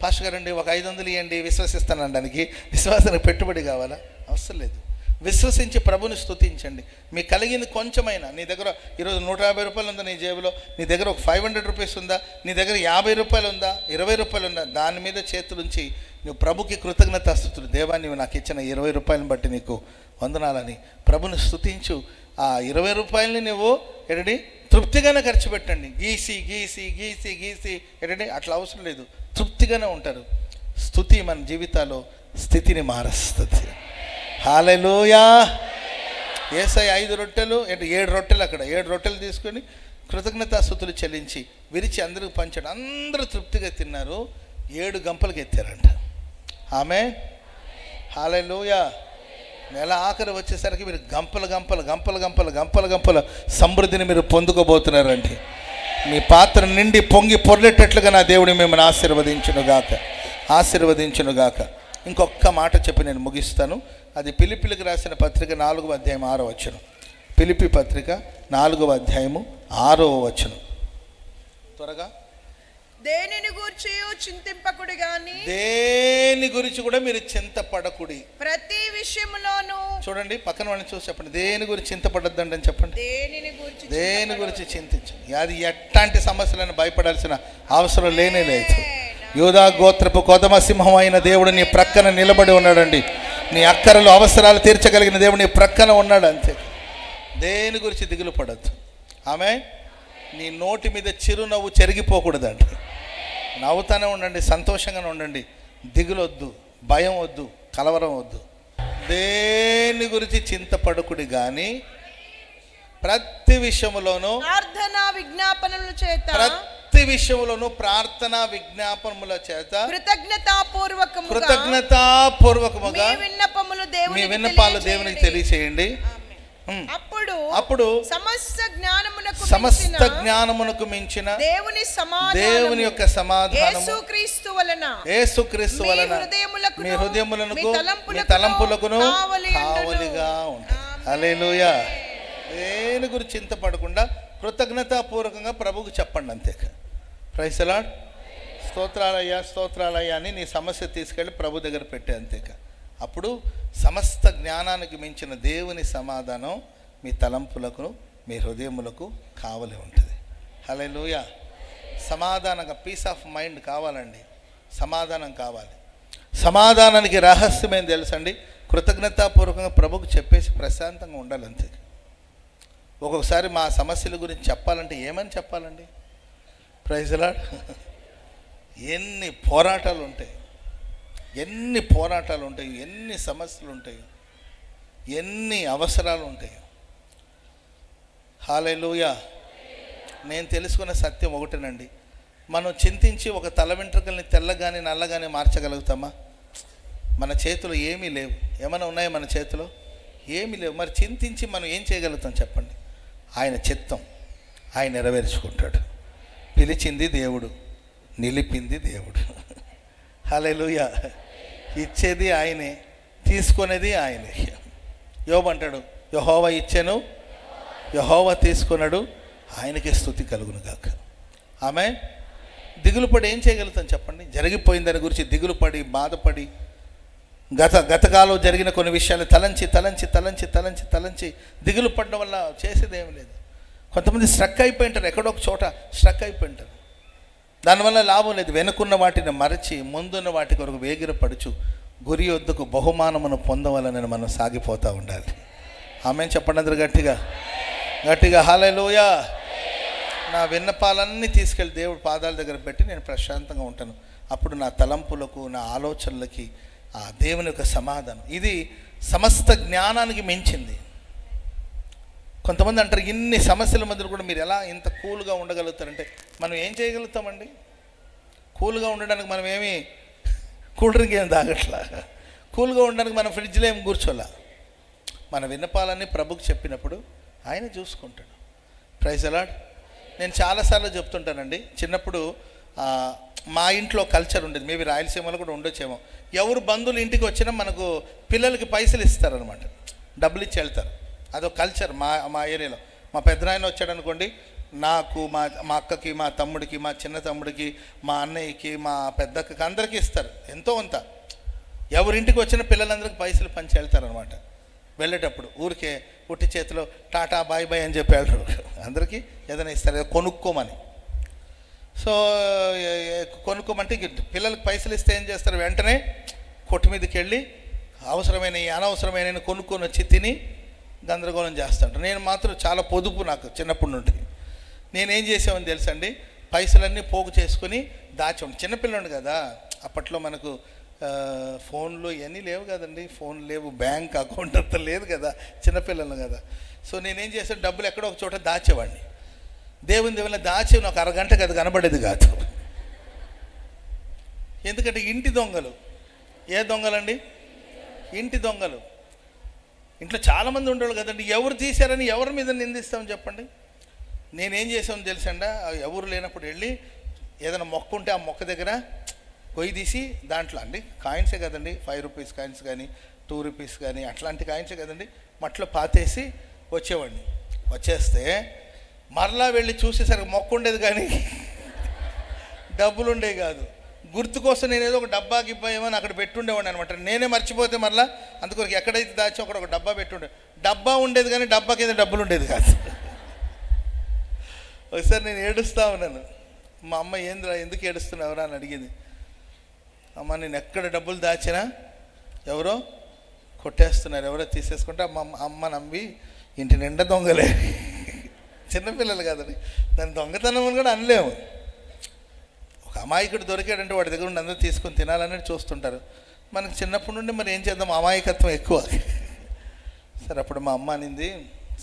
పాస్టర్ గారండి ఒక 500 ఇవ్వండి విశ్వసిస్తానడానికి, విశ్వాసానికి పెట్టుబడి కావాలా? అవసరం లేదు. విశ్వసించి ప్రభుని స్తుతించండి. మీకు కలిగింది కొంచెమైనా, నీ దగ్గర ఈరోజు ₹150 ఉందా నీ జేబులో, నీ దగ్గర ఒక ₹500 ఉందా, నీ దగ్గర ₹50 ఉందా, ₹20 ఉందా, దాని మీద చేతులుంచి నువ్వు ప్రభుకి కృతజ్ఞతాస్తుతులు, దేవా నీవు నాకు ఇచ్చిన ₹20 బట్టి నీకు వందనాలని ప్రభుని స్తుతించు. ఆ ₹20 నువ్వు ఎడడి తృప్తిగానే ఖర్చు పెట్టండి. గీసి గీసి గీసి గీసి ఎడడి అట్లా అవసరం లేదు, తృప్తిగానే ఉంటారు. స్తుతి మన జీవితాల్లో స్థితిని మారుస్తుంది. హల్లెలూయా. యేసయ్య 5 రొట్టెలు 7 రొట్టెలు, అక్కడ 7 రొట్టెలు తీసుకొని కృతజ్ఞతాస్తుతులు చెల్లించి విరిచి అందరికి పంచాడు. అందరూ తృప్తిగా తిన్నారు. 7 గంపలకి ఎత్తారంట. ఆమె హల్లెలూయా. నెల ఆఖరి వచ్చేసరికి మీరు గంపల గంపల గంపల గంపల గంపల గంపల సమృద్ధిని మీరు పొందుకోబోతున్నారండి. మీ పాత్ర నిండి పొంగి పొర్లేటట్లుగా నా దేవుడు మిమ్మల్ని ఆశీర్వదించునుగాక. ఇంకొక మాట చెప్పి నేను ముగిస్తాను. అది ఫిలిప్పీలకు రాసిన పత్రిక 4వ అధ్యాయం 6వ వచనం. ఫిలిప్పీ పత్రిక 4వ అధ్యాయము 6వ వచనం. త్వరగా. దేనిని గురించి చింతింపకుడి గాని, దేని గురించి కూడా మీరు చింతపడకుడి. ప్రతి విషయములోను. చూడండి, పక్కన వాళ్ళని చూసి చెప్పండి, దేని గురించి చింతపడద్దండి అని చెప్పండి. దేని గురించి చింతించండి. అది ఎట్లాంటి సమస్యలను భయపడాల్సిన అవసరం లేనే లేదు. యూదా గోత్రపు కొదమ సింహం అయిన దేవుడు నీ ప్రక్కన నిలబడి ఉన్నాడండి. నీ అక్కరలు అవసరాలు తీర్చగలిగిన దేవుడు నీ ప్రక్కన ఉన్నాడు, అంతే. దేని గురించి దిగులు పడద్దు. ఆమె నీ నోటి మీద చిరునవ్వు చెరిగిపోకూడదండి. నవ్వుతానే ఉండండి, సంతోషంగానే ఉండండి. దిగులొద్దు, భయం వద్దు, కలవరం వద్దు. దేని గురించి చింతపడకుడి గాని ప్రతి విషయములోనూ ప్రార్థనా విజ్ఞాపనల చేత, ప్రతి విషయములోనూ ప్రార్థనా విజ్ఞాపనముల చేత కృతజ్ఞతాపూర్వకముగా మీ విన్నపాలు దేవునికి తెలియచేయండి. అప్పుడు సమస్త జ్ఞానమునకు మించిన దేవుని యొక్క సమాధానము యేసుక్రీస్తు వలన మీ హృదయములకు మీ తలంపులకును కావలిగా ఉంటుంది. హల్లెలూయా. దేని గురించి చింతపడకుండా కృతజ్ఞతాపూర్వకంగా ప్రభువుకు చెప్పండి, అంతే. Praise the lord. స్తోత్రాలయ్యా అని నీ సమస్య తీసుకెళ్ళి ప్రభు దగ్గర పెట్టే, అంతేక. అప్పుడు సమస్త జ్ఞానానికి మించిన దేవుని సమాధానం మీ తలంపులకు మీ హృదయములకు కావలి ఉంటుంది. హల్లెలూయా. సమాధానంగా పీస్ ఆఫ్ మైండ్ కావాలండి, సమాధానం కావాలి. సమాధానానికి రహస్యమేం తెలుసండి? కృతజ్ఞతాపూర్వకంగా ప్రభుకు చెప్పేసి ప్రశాంతంగా ఉండాలి అంతే. ఒక్కొక్కసారి మా సమస్యల గురించి చెప్పాలంటే ఏమని చెప్పాలండి? Praise Lord. ఎన్ని పోరాటాలు ఉంటాయి, ఎన్ని సమస్యలు ఉంటాయి, ఎన్ని అవసరాలు ఉంటాయి. హల్లెలూయా. నేను తెలుసుకున్న సత్యం ఒకటేనండి, మనం చింతించి ఒక తల వెంట్రుకల్ని తెల్లగాని నల్లగాని మార్చగలుగుతామా? మన చేతిలో ఏమీ లేవు. ఏమైనా ఉన్నాయా మన చేతిలో? ఏమీ లేవు. మరి చింతించి మనం ఏం చేయగలుగుతాం చెప్పండి? ఆయన చిత్తం ఆయన నెరవేర్చుకుంటాడు. పిలిచింది దేవుడు, నిలిపింది దేవుడు. హల్లెలూయా. ఇచ్చేది ఆయనే, తీసుకునేది ఆయనే. యోబు అంటాడు, యెహోవా ఇచ్చెను, యెహోవా తీసుకున్నాడు, ఆయనకే స్తుతి కలుగును గాక. ఆమె దిగులు పడి ఏం చేయగలుగుతాం చెప్పండి? జరిగిపోయిన దాని గురించి దిగులు పడి బాధపడి గతకాలం జరిగిన కొన్ని విషయాలు తలంచి దిగులు పడడం వల్ల చేసేది ఏమి లేదు. కొంతమంది స్ట్రక్ అయిపోయి ఉంటారు, ఎక్కడో ఒక చోట స్ట్రక్ అయిపోయి ఉంటారు. దానివల్ల లాభం లేదు. వెనుకున్న వాటిని మరచి ముందున్న వాటి కొరకు వేగిరపడుచు గురి వద్దకు బహుమానమును పొందవాలని మనం సాగిపోతూ ఉండాలి. ఆమె చెప్పండి అందరు గట్టిగా హల్లెలూయా. నా విన్నపాలన్నీ తీసుకెళ్ళి దేవుడి పాదాల దగ్గర పెట్టి నేను ప్రశాంతంగా ఉంటాను. అప్పుడు నా తలంపులకు, నా ఆలోచనలకి ఆ దేవుని యొక్క సమాధానం, ఇది సమస్త జ్ఞానానికి మించింది. కొంతమంది అంటారు, ఇన్ని సమస్యల మధ్యలో కూడా మీరు ఎలా ఇంత కూల్గా ఉండగలుగుతారంటే, మనం ఏం చేయగలుగుతామండి? కూల్గా ఉండడానికి మనం ఏమి కూల్ డ్రింక్ ఏం తాగట్లా, కూల్గా ఉండడానికి మనం ఫ్రిడ్జ్లో ఏం కూర్చోలా. మన విన్నపాలన్నీ ప్రభుకు చెప్పినప్పుడు ఆయన చూసుకుంటాడు. Praise the Lord. నేను చాలాసార్లు చెప్తుంటానండి, చిన్నప్పుడు మా ఇంట్లో కల్చర్ ఉండేది, మేబీ రాయలసీమలో కూడా ఉండొచ్చేమో. ఎవరు బంధువులు ఇంటికి వచ్చినా మనకు పిల్లలకి పైసలు ఇస్తారనమాట, డబ్బులు ఇచ్చి వెళ్తారు. అదొక కల్చర్ మా ఏరియాలో. మా పెద్దనాయన వచ్చాడు అనుకోండి, నాకు, మా అక్కకి, మా తమ్ముడికి, మా చిన్న తమ్ముడికి, మా అన్నయ్యకి, మా పెద్దక్కకి అందరికీ ఇస్తారు ఎంతో కొంత. ఎవరింటికి వచ్చిన పిల్లలందరికీ పైసలు పంచి వెళ్తారనమాట. వెళ్ళేటప్పుడు ఊరికే పుట్టి చేతిలో టాటా బాయ్ బాయ్ అని చెప్పి వెళ్ళరు, అందరికీ ఏదైనా ఇస్తారు కొనుక్కోమని. సో కొనుక్కోమంటే పిల్లలకి పైసలు ఇస్తే ఏం చేస్తారు, వెంటనే కొట్టు మీదకి వెళ్ళి అవసరమైన అనవసరమైన కొనుక్కొని వచ్చి తిని గందరగోళం చేస్తుంటారు. నేను మాత్రం చాలా పొదుపు, నాకు చిన్నప్పటి నుండి. నేనేం చేసామని తెలుసండి, పైసలన్నీ పోగు చేసుకుని దాచాం. చిన్నపిల్లండి కదా, అప్పట్లో మనకు ఫోన్లు ఇవన్నీ లేవు కదండి, ఫోన్ లేవు, బ్యాంక్ అకౌంట్ అంతా లేదు కదా, చిన్నపిల్లలు కదా. సో నేనేం చేసాను, డబ్బులు ఎక్కడో ఒక చోట దాచేవాడిని. దేవుని దాచి నాకు అరగంటకి అది కనబడేది కాదు. ఎందుకంటే ఇంటి దొంగలు. ఏ దొంగలండి? ఇంటి దొంగలు. ఇంట్లో చాలామంది ఉండేవాళ్ళు కదండి, ఎవరు తీశారని ఎవరి మీద నిందిస్తామని చెప్పండి. నేనేం చేసామని తెలుసండి, ఎవరు లేనప్పుడు వెళ్ళి ఏదైనా మొక్క ఉంటే ఆ మొక్క దగ్గర కొయ్యి తీసి దాంట్లో అండి కాయిన్సే కదండి, 5 రూపీస్ కాయిన్స్ కానీ 2 రూపీస్ కానీ అట్లాంటి కాయిన్సే కదండి, మట్లో పాతేసి వచ్చేవాడిని. వచ్చేస్తే మరలా వెళ్ళి చూసేసరికి మొక్క ఉండేది కానీ డబ్బులు ఉండేవి కాదు. గుర్తు కోసం నేను ఏదో ఒక డబ్బా గిబ్బా ఏమని అక్కడ పెట్టుండేవాడిని అనమాట. నేనే మర్చిపోతే మరలా అందుకొరకు ఎక్కడైతే దాచో అక్కడ ఒక డబ్బా పెట్టుండే, డబ్బా ఉండేది కానీ డబ్బా కింద డబ్బులు ఉండేది కాదు. ఒకసారి నేను ఏడుస్తూ ఉన్నాను, మా అమ్మ ఏంద్రా ఎందుకు ఏడుస్తున్నావురా అని అడిగింది. అమ్మ నేను ఎక్కడ డబ్బులు దాచినా ఎవరో కొట్టేస్తున్నారు, ఎవరో తీసేసుకుంటే అమ్మ నమ్మి ఇంటి నిండా దొంగలే. చిన్నపిల్లలు కదండి, దాని దొంగతనం అని కూడా అనలేము. ఒక అమాయకుడు దొరికాడంటే వాడి దగ్గర నుండి అందరూ తీసుకొని తినాలని చూస్తుంటారు. మనకు చిన్నప్పటి నుండి మరి ఏం చేద్దాం, అమాయకత్వం ఎక్కువ. సరే అప్పుడు మా అమ్మ అనింది,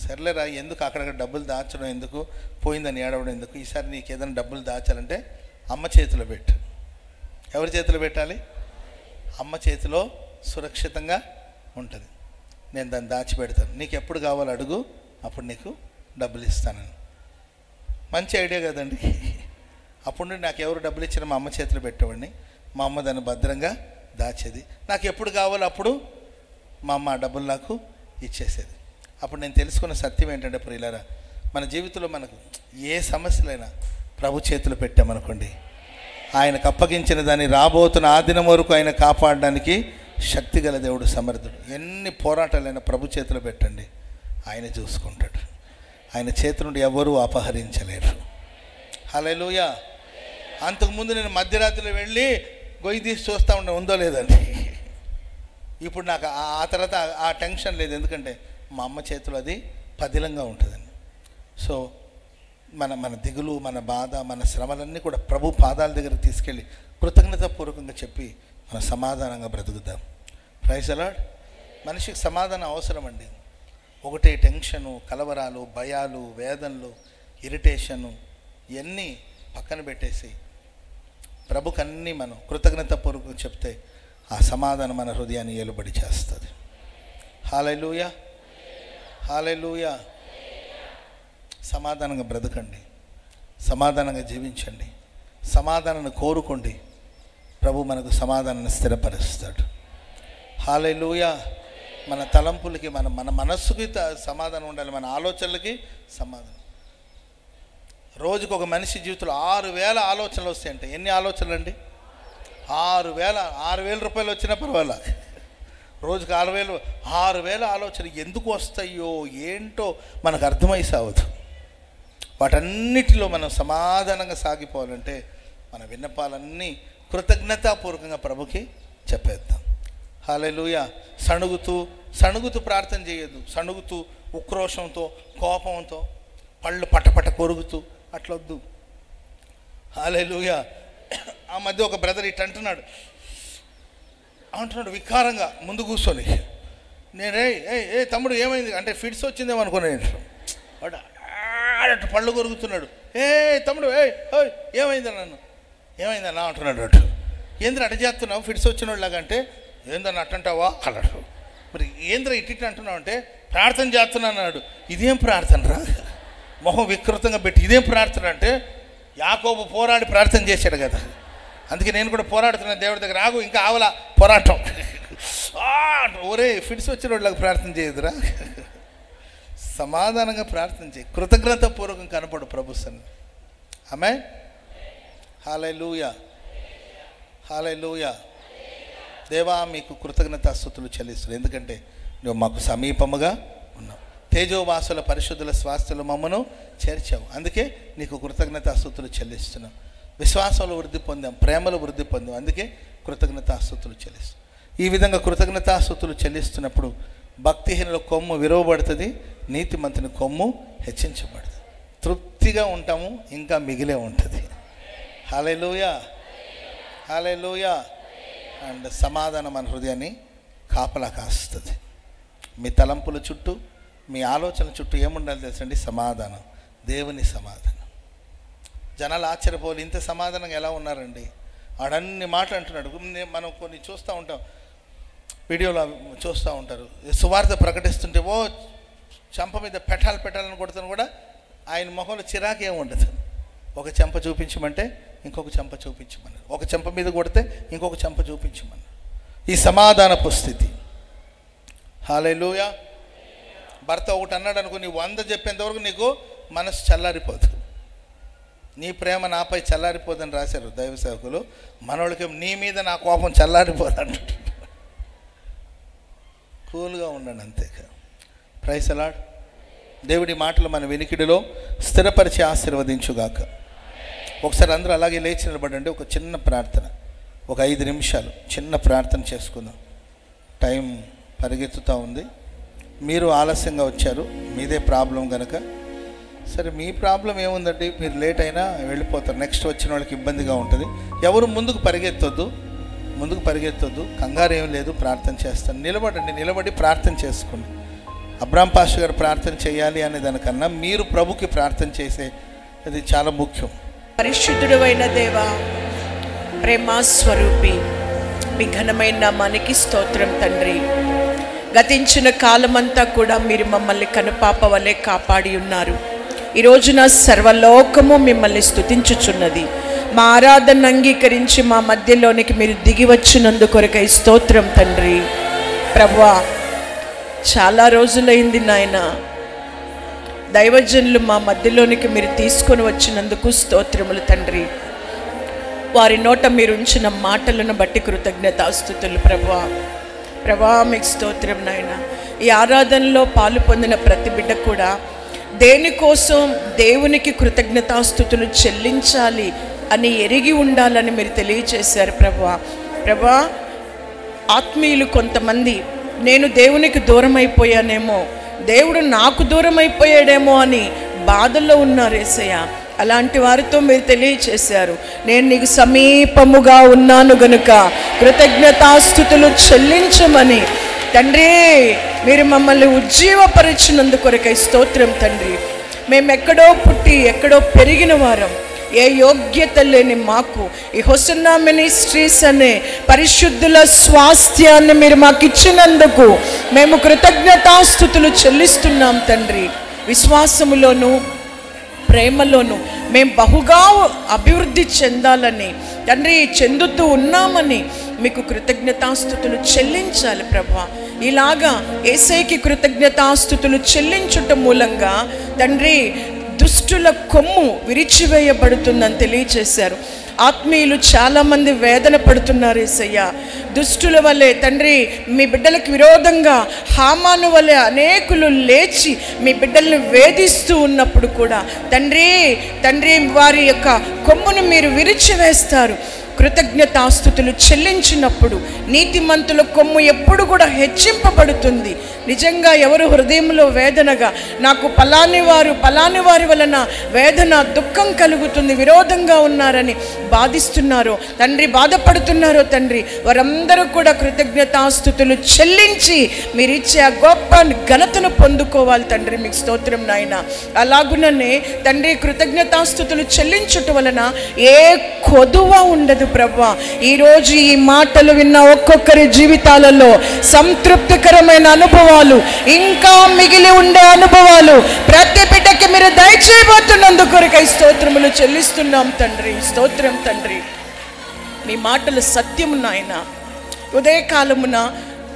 సర్లేరా ఎందుకు అక్కడక్కడ డబ్బులు దాచడం ఎందుకు, పోయిందని ఏడవడం ఎందుకు, ఈసారి నీకు ఏదైనా డబ్బులు దాచాలంటే అమ్మ చేతిలో పెట్టు. ఎవరి చేతిలో పెట్టాలి? అమ్మ చేతిలో సురక్షితంగా ఉంటుంది. నేను దాన్ని దాచిపెడతాను, నీకు ఎప్పుడు కావాలో అడుగు, అప్పుడు నీకు డబ్బులు ఇస్తానని. మంచి ఐడియా కదండి. అప్పుడు నుండి నాకు ఎవరు డబ్బులు ఇచ్చినా మా అమ్మ చేతిలో పెట్టేవాడిని. మా అమ్మ దాన్ని భద్రంగా దాచేది. నాకు ఎప్పుడు కావాలో అప్పుడు మా అమ్మ ఆ డబ్బులు నాకు ఇచ్చేసేది. అప్పుడు నేను తెలుసుకున్న సత్యం ఏంటంటే ప్రియులారా, మన జీవితంలో మనకు ఏ సమస్యలైనా ప్రభు చేతులు పెట్టామనుకోండి, ఆయనకు అప్పగించిన దాన్ని రాబోతున్న ఆ దినం వరకు ఆయన కాపాడడానికి శక్తి గల దేవుడు, సమర్థుడు. ఎన్ని పోరాటాలైనా ప్రభు చేతిలో పెట్టండి, ఆయన చూసుకుంటాడు. ఆయన చేతి నుండి ఎవరూ అపహరించలేరు. హల్లెలూయా. అంతకుముందు నేను మధ్యరాత్రిలో వెళ్ళి గొయ్యి తీసి చూస్తూ ఉండే ఉందో లేదని. ఇప్పుడు నాకు ఆ తర్వాత ఆ టెన్షన్ లేదు, ఎందుకంటే మా అమ్మ చేతిలో అది పదిలంగా ఉంటుందని. సో మన దిగులు, మన బాధ, మన శ్రమలన్నీ కూడా ప్రభు పాదాల దగ్గరికి తీసుకెళ్ళి కృతజ్ఞతాపూర్వకంగా చెప్పి మనం సమాధానంగా బ్రతుకుతాం. Praise the lord. మనిషికి సమాధానం అవసరం అండి. ఒకటే టెన్షను, కలవరాలు, భయాలు, వేదనలు, ఇరిటేషను ఇవన్నీ పక్కన పెట్టేసి ప్రభుకన్నీ మనం కృతజ్ఞతాపూర్వకంగా చెప్తే ఆ సమాధానం మన హృదయాన్ని ఏలుబడి చేస్తుంది. హల్లెలూయా, హల్లెలూయా. సమాధానంగా బ్రతకండి, సమాధానంగా జీవించండి, సమాధానాన్ని కోరుకోండి. ప్రభు మనకు సమాధానాన్ని స్థిరపరుస్తాడు. హల్లెలూయా. మన తలంపులకి, మన మనస్సుకి సమాధానం ఉండాలి, మన ఆలోచనలకి సమాధానం. రోజుకు ఒక మనిషి జీవితంలో 6,000 ఆలోచనలు వస్తాయంటే ఎన్ని ఆలోచనలు అండి? 6,000 రూపాయలు వచ్చినా పర్వాలా, రోజుకు 6,000 ఆలోచనలు ఎందుకు వస్తాయో ఏంటో మనకు అర్థమై సావదు. వాటన్నిటిలో మనం సమాధానంగా సాగిపోవాలంటే మన విన్నపాలన్నీ కృతజ్ఞతాపూర్వకంగా ప్రభుకి చెప్పేద్దాం. హల్లెలూయా. సణుగుతూ ప్రార్థన చేయొద్దు. సణుగుతూ, ఉక్రోషంతో, కోపంతో, పళ్ళు పటపట కొరుకుతూ అట్లొద్దు. హల్లెలూయా. ఆ మధ్య ఒక బ్రదర్ ఇట్ అంటున్నాడు వికారంగా ముందు కూర్చొని. నేనే ఏ తమ్ముడు ఏమైంది అంటే ఫిట్స్ వచ్చిందేమో అనుకున్నాను. వాడు అటు పళ్ళు కొరుకుతున్నాడు. తమ్ముడు ఏమైందన్నా అంటున్నాడు. అటు ఏంద్ర అటు చేస్తున్నావు ఫిట్స్ వచ్చిన వాళ్ళగా అంటే ఏందన్నా అట్టంటావా అన్నాడు. మరి ఏంద్ర ఇటు అంటున్నావు అంటే ప్రార్థన చేస్తున్నాను అన్నాడు. ఇదేం ప్రార్థన రా, మొహం వికృతంగా పెట్టి ఇదేం ప్రార్థన అంటే యాకోబు పోరాడి ప్రార్థన చేశాడు కదా, అందుకే నేను కూడా పోరాడుతున్నాను దేవుడి దగ్గర. ఆగు ఇంకా ఆవలా పోరాటం. ఒరే ఫిట్స్ వచ్చిన వాళ్ళకి ప్రార్థన చేయదురా, సమాధానంగా ప్రార్థన చేయి, కృతజ్ఞతాపూర్వకం కనపడు ప్రభు సన్నిధిలో. ఆమేన్. హల్లెలూయా, హల్లెలూయా. దేవా మీకు కృతజ్ఞతాస్తుతులు చెల్లిస్తున్నాను, ఎందుకంటే నువ్వు మాకు సమీపముగా ఉన్నావు. తేజోవాసుల పరిశుద్ధుల స్వాస్థ్యులు మమ్మను చేర్చావు, అందుకే నీకు కృతజ్ఞతాస్తుతులు చెల్లిస్తున్నాం. విశ్వాసంలో వృద్ధి పొందాం, ప్రేమలో వృద్ధి పొందాం, అందుకే కృతజ్ఞతాస్తుతులు చెల్లిస్తాం. ఈ విధంగా కృతజ్ఞతాస్తుతులు చెల్లిస్తున్నప్పుడు భక్తిహీనుల కొమ్ము విరవబడుతుంది, నీతిమంతుని కొమ్ము హెచ్చించబడుతుంది. తృప్తిగా ఉంటాము, ఇంకా మిగిలే ఉంటుంది. హల్లెలూయా, హల్లెలూయా. అండ్ సమాధానం మన హృదయాన్ని కాపలా కాస్తుంది. మీ తలంపుల చుట్టూ, మీ ఆలోచన చుట్టూ ఏముండాలి తెలుసండి? సమాధానం, దేవుని సమాధానం. జనాలు ఆశ్చర్యపోవాలి, ఇంత సమాధానంగా ఎలా ఉన్నారండి, ఆడన్ని మాటలు అంటున్నాడు. మనం కొన్ని చూస్తూ ఉంటాం, వీడియోలో చూస్తూ ఉంటారు, సువార్త ప్రకటిస్తుంటే ఓ చెంప మీద పెట్టాలని కొడుతున్నా కూడా ఆయన మొహంలో చిరాకేం ఉండదు. ఒక చెంప చూపించమంటే ఇంకొక చెంప చూపించమన్నారు, ఒక చెంప మీద కొడితే ఇంకొక చెంప చూపించమన్నారు. ఈ సమాధానపు స్థితి. హల్లెలూయా. భర్త ఒకటి అన్నాడు అనుకో, నీ 100 చెప్పేంతవరకు నీకు మనసు చల్లారిపోదు. నీ ప్రేమ నాపై చల్లారిపోదని రాశారు దైవ సేవకులు. మనోళ్ళకి నీ మీద నా కోపం చల్లారిపోదు అంటుంటారు. కూల్గా ఉండండి, అంతేకా. Praise the lord. దేవుడి మాటలు మన వెనికిడిలో స్థిరపరిచి ఆశీర్వదించుగాక. ఒకసారి అందరూ అలాగే లేచి నిలబడండి. ఒక చిన్న ప్రార్థన, ఒక 5 నిమిషాలు చిన్న ప్రార్థన చేసుకుందాం. టైం పరిగెత్తుతూ ఉంది. మీరు ఆలస్యంగా వచ్చారు, మీదే ప్రాబ్లం కనుక. సరే, మీ ప్రాబ్లం ఏముందండి, మీరు లేట్ అయినా వెళ్ళిపోతారు, నెక్స్ట్ వచ్చిన వాళ్ళకి ఇబ్బందిగా ఉంటుంది. ఎవరు ముందుకు పరిగెత్తొద్దు, కంగారు ఏం లేదు. ప్రార్థన చేస్తాను, నిలబడి ప్రార్థన చేసుకోండి. అబ్రామ్ పాస్టర్ గారు ప్రార్థన చేయాలి అనే దానికన్నా మీరు ప్రభుకి ప్రార్థన చేసే అది చాలా ముఖ్యం. పరిశుద్ధుడైన దేవా, ప్రేమ స్వరూపి, మీ ఘనమైన నామానికి స్తోత్రం తండ్రి. గతించిన కాలమంతా కూడా మీరు మమ్మల్ని కనుపాప వలె కాపాడి ఉన్నారు. ఈ రోజున సర్వలోకము మిమ్మల్ని స్తుతించుచున్నది. మా ఆరాధన అంగీకరించి మా మధ్యలోనికి మీరు దిగి వచ్చినందుకొరకై స్తోత్రం తండ్రి. ప్రభువా, చాలా రోజులైంది నాయన, దైవజనులు మా మధ్యలోనికి మీరు తీసుకొని వచ్చినందుకు స్తోత్రములు తండ్రి. వారి నోట మీరు ఉంచిన మాటలను బట్టి కృతజ్ఞతాస్తుతులు ప్రభువా, మీకు స్తోత్రం నాయన. ఈ ఆరాధనలో పాలు పొందిన ప్రతి బిడ్డ కూడా దేనికోసం దేవునికి కృతజ్ఞతాస్తుతులు చెల్లించాలి అని ఎరిగి ఉండాలని మీరు తెలియచేశారు ప్రభువా. ప్రభువా, ఆత్మీయులు కొంతమంది నేను దేవునికి దూరం అయిపోయానేమో, దేవుడు నాకు దూరం అయిపోయాడేమో అని బాధల్లో ఉన్నారు యేసయ్య. అలాంటి వారితో మీరు తెలియచేశారు, నేను నీకు సమీపముగా ఉన్నాను గనుక కృతజ్ఞతాస్తుతులు చెల్లించమని. తండ్రి, మీరు మమ్మల్ని ఉజ్జీవపరిచినందుకొరకై స్తోత్రం తండ్రి. మేము ఎక్కడో పుట్టి ఎక్కడో పెరిగిన వారం, ఏ యోగ్యత లేని మాకు ఈ హోసన్నా మినిస్ట్రీస్ అనే పరిశుద్ధుల స్వాస్థ్యాన్ని మీరు మాకు ఇచ్చినందుకు మేము కృతజ్ఞతాస్తుతులు చెల్లిస్తున్నాం తండ్రి. విశ్వాసములోను ప్రేమలోను మేము బహుగా అభివృద్ధి చెందాలని తండ్రి, చెందుతూ ఉన్నామని మీకు కృతజ్ఞతాస్తుతులు చెల్లించాలి ప్రభువా. ఇలాగా యేసయ్యకి కృతజ్ఞతాస్తుతులు చెల్లించుట మూలంగా తండ్రి దుష్టుల కొమ్ము విరిచివేయబడుతుందని తెలియచేశారు. ఆత్మీయులు చాలామంది వేదన పడుతున్నారు యేసయ్య. దుష్టుల వలె తండ్రి మీ బిడ్డలకు విరోధంగా హామాను వలె అనేకులు లేచి మీ బిడ్డలను వేధిస్తూ ఉన్నప్పుడు కూడా తండ్రి వారి యొక్క కొమ్మును మీరు విరిచివేస్తారు. కృతజ్ఞతాస్తుతులు చెల్లించినప్పుడు నీతిమంతుల కొమ్ము ఎప్పుడు కూడా హెచ్చింపబడుతుంది. నిజంగా ఎవరు హృదయంలో వేదనగా నాకు పలాని వారి వలన వేదన దుఃఖం కలుగుతుంది, విరోధంగా ఉన్నారని బాధిస్తున్నారో తండ్రి, బాధపడుతున్నారో తండ్రి, వారందరూ కూడా కృతజ్ఞతాస్తుతులు చెల్లించి మీరిచ్చే ఆ గొప్ప ఘనతను పొందుకోవాలి తండ్రి. మీకు స్తోత్రం నాయన. అలాగుననే తండ్రి కృతజ్ఞతాస్తుతులు చెల్లించుట వలన ఏ కొదువ ఉండదు ప్రభువా. ఈరోజు ఈ మాటలు విన్న ఒక్కొక్కరి జీవితాలలో సంతృప్తికరమైన అనుభవాలు, ఇంకా మిగిలి ఉండే అనుభవాలు ప్రతి బిడ్డకి మీరు దయచేయబోతున్నందుకొరకై స్తోత్రములు చెల్లిస్తున్నాం తండ్రి. స్తోత్రం తండ్రి. మీ మాటలు సత్యము నాయన. ఉదయకాలమున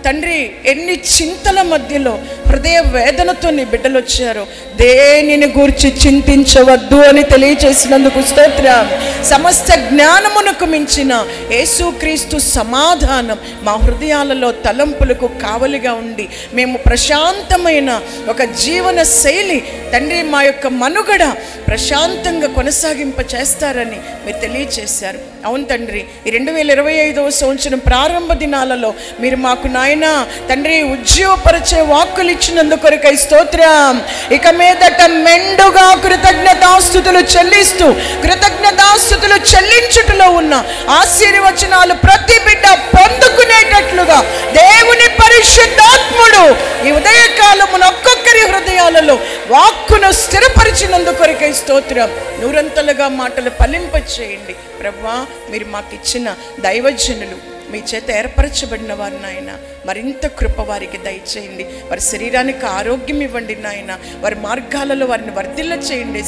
తండ్రి ఎన్ని చింతల మధ్యలో హృదయ వేదనతో నీ బిడ్డలు వచ్చారు. దేనిని గూర్చి చింతించవద్దు అని తెలియచేసినందుకు స్తోత్రం. సమస్త జ్ఞానమునకు మించిన యేసుక్రీస్తు సమాధానం మా హృదయాలలో తలంపులకు కావలిగా ఉండి మేము ప్రశాంతమైన ఒక జీవన శైలి తండ్రి, మా యొక్క మనుగడ ప్రశాంతంగా కొనసాగింప చేస్తారని మీరు తెలియచేశారు. అవును తండ్రి, ఈ 2025వ సంవత్సరం ప్రారంభ దినాలలో మీరు మాకు నాయన తండ్రి ఉజ్జీవపరిచే వాక్కులు ఇచ్చినందుకొరకై స్తోత్రం. ఇక మీదట మెండుగా కృతజ్ఞతాస్తుతులు చెల్లిస్తూ కృతజ్ఞతాస్తుతులు చెల్లించుటలో ఉన్న ఆశీర్వచనాలు ప్రతి బిడ్డ పొందుకునేటట్లుగా దేవుని పరిశుద్ధాత్ముడు ఈ ఉదయకాలమున ఒక్కొక్కరి హృదయాలలో వాక్కును స్థిరపరిచినందుకొరకై స్తోత్రం. నూరంతలుగా మాటలు ఫలింప చేయండి ప్రభువా. మీరు మాకు ఇచ్చిన దైవజనులు మీ చేత ఏర్పరచబడిన వారు నాయన, మరింత కృప వారికి దయచేయండి. వారి శరీరానికి ఆరోగ్యం ఇవ్వండి నాయన. వారి మార్గాలలో వారిని వర్ధిల్ల చేయండి.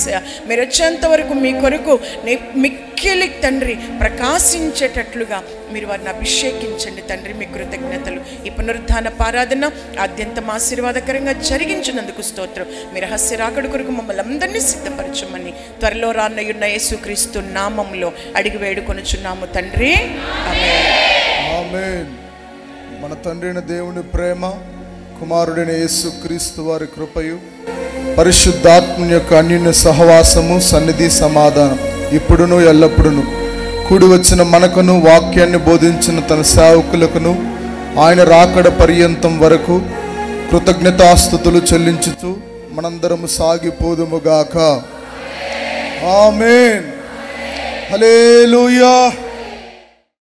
మీరు వచ్చేంత వరకు మీ కొరకు మిక్కిలి తండ్రి ప్రకాశించేటట్లుగా మీరు వారిని అభిషేకించండి తండ్రి. మీ కృతజ్ఞతలు. ఈ పునరుద్ధాన ఆరాధన అత్యంత ఆశీర్వాదకరంగా జరిగించినందుకు స్తోత్రం. మీ రహస్య రాకడ కొరకు మమ్మల్ని అందరినీ సిద్ధపరచమని త్వరలో రానయ్యున్న యేసుక్రీస్తు నామములో అడిగి వేడుకొనుచున్నాము తండ్రి. ఆమేన్. మన తండ్రి అయిన దేవుని ప్రేమ, కుమారుడైన యేసుక్రీస్తు వారి కృపయు, పరిశుద్ధాత్మ యొక్క అన్యోన్య సహవాసము, సన్నిధి, సమాధానం ఇప్పుడును ఎల్లప్పుడును కూడి వచ్చిన మనకును, వాక్యాన్ని బోధించిన తన సేవకులకును, ఆయన రాకడ పర్యంతం వరకు కృతజ్ఞతాస్తుతులు చెల్లించుతూ మనందరము సాగిపోదుముగాక. ఆమేన్. హల్లెలూయా.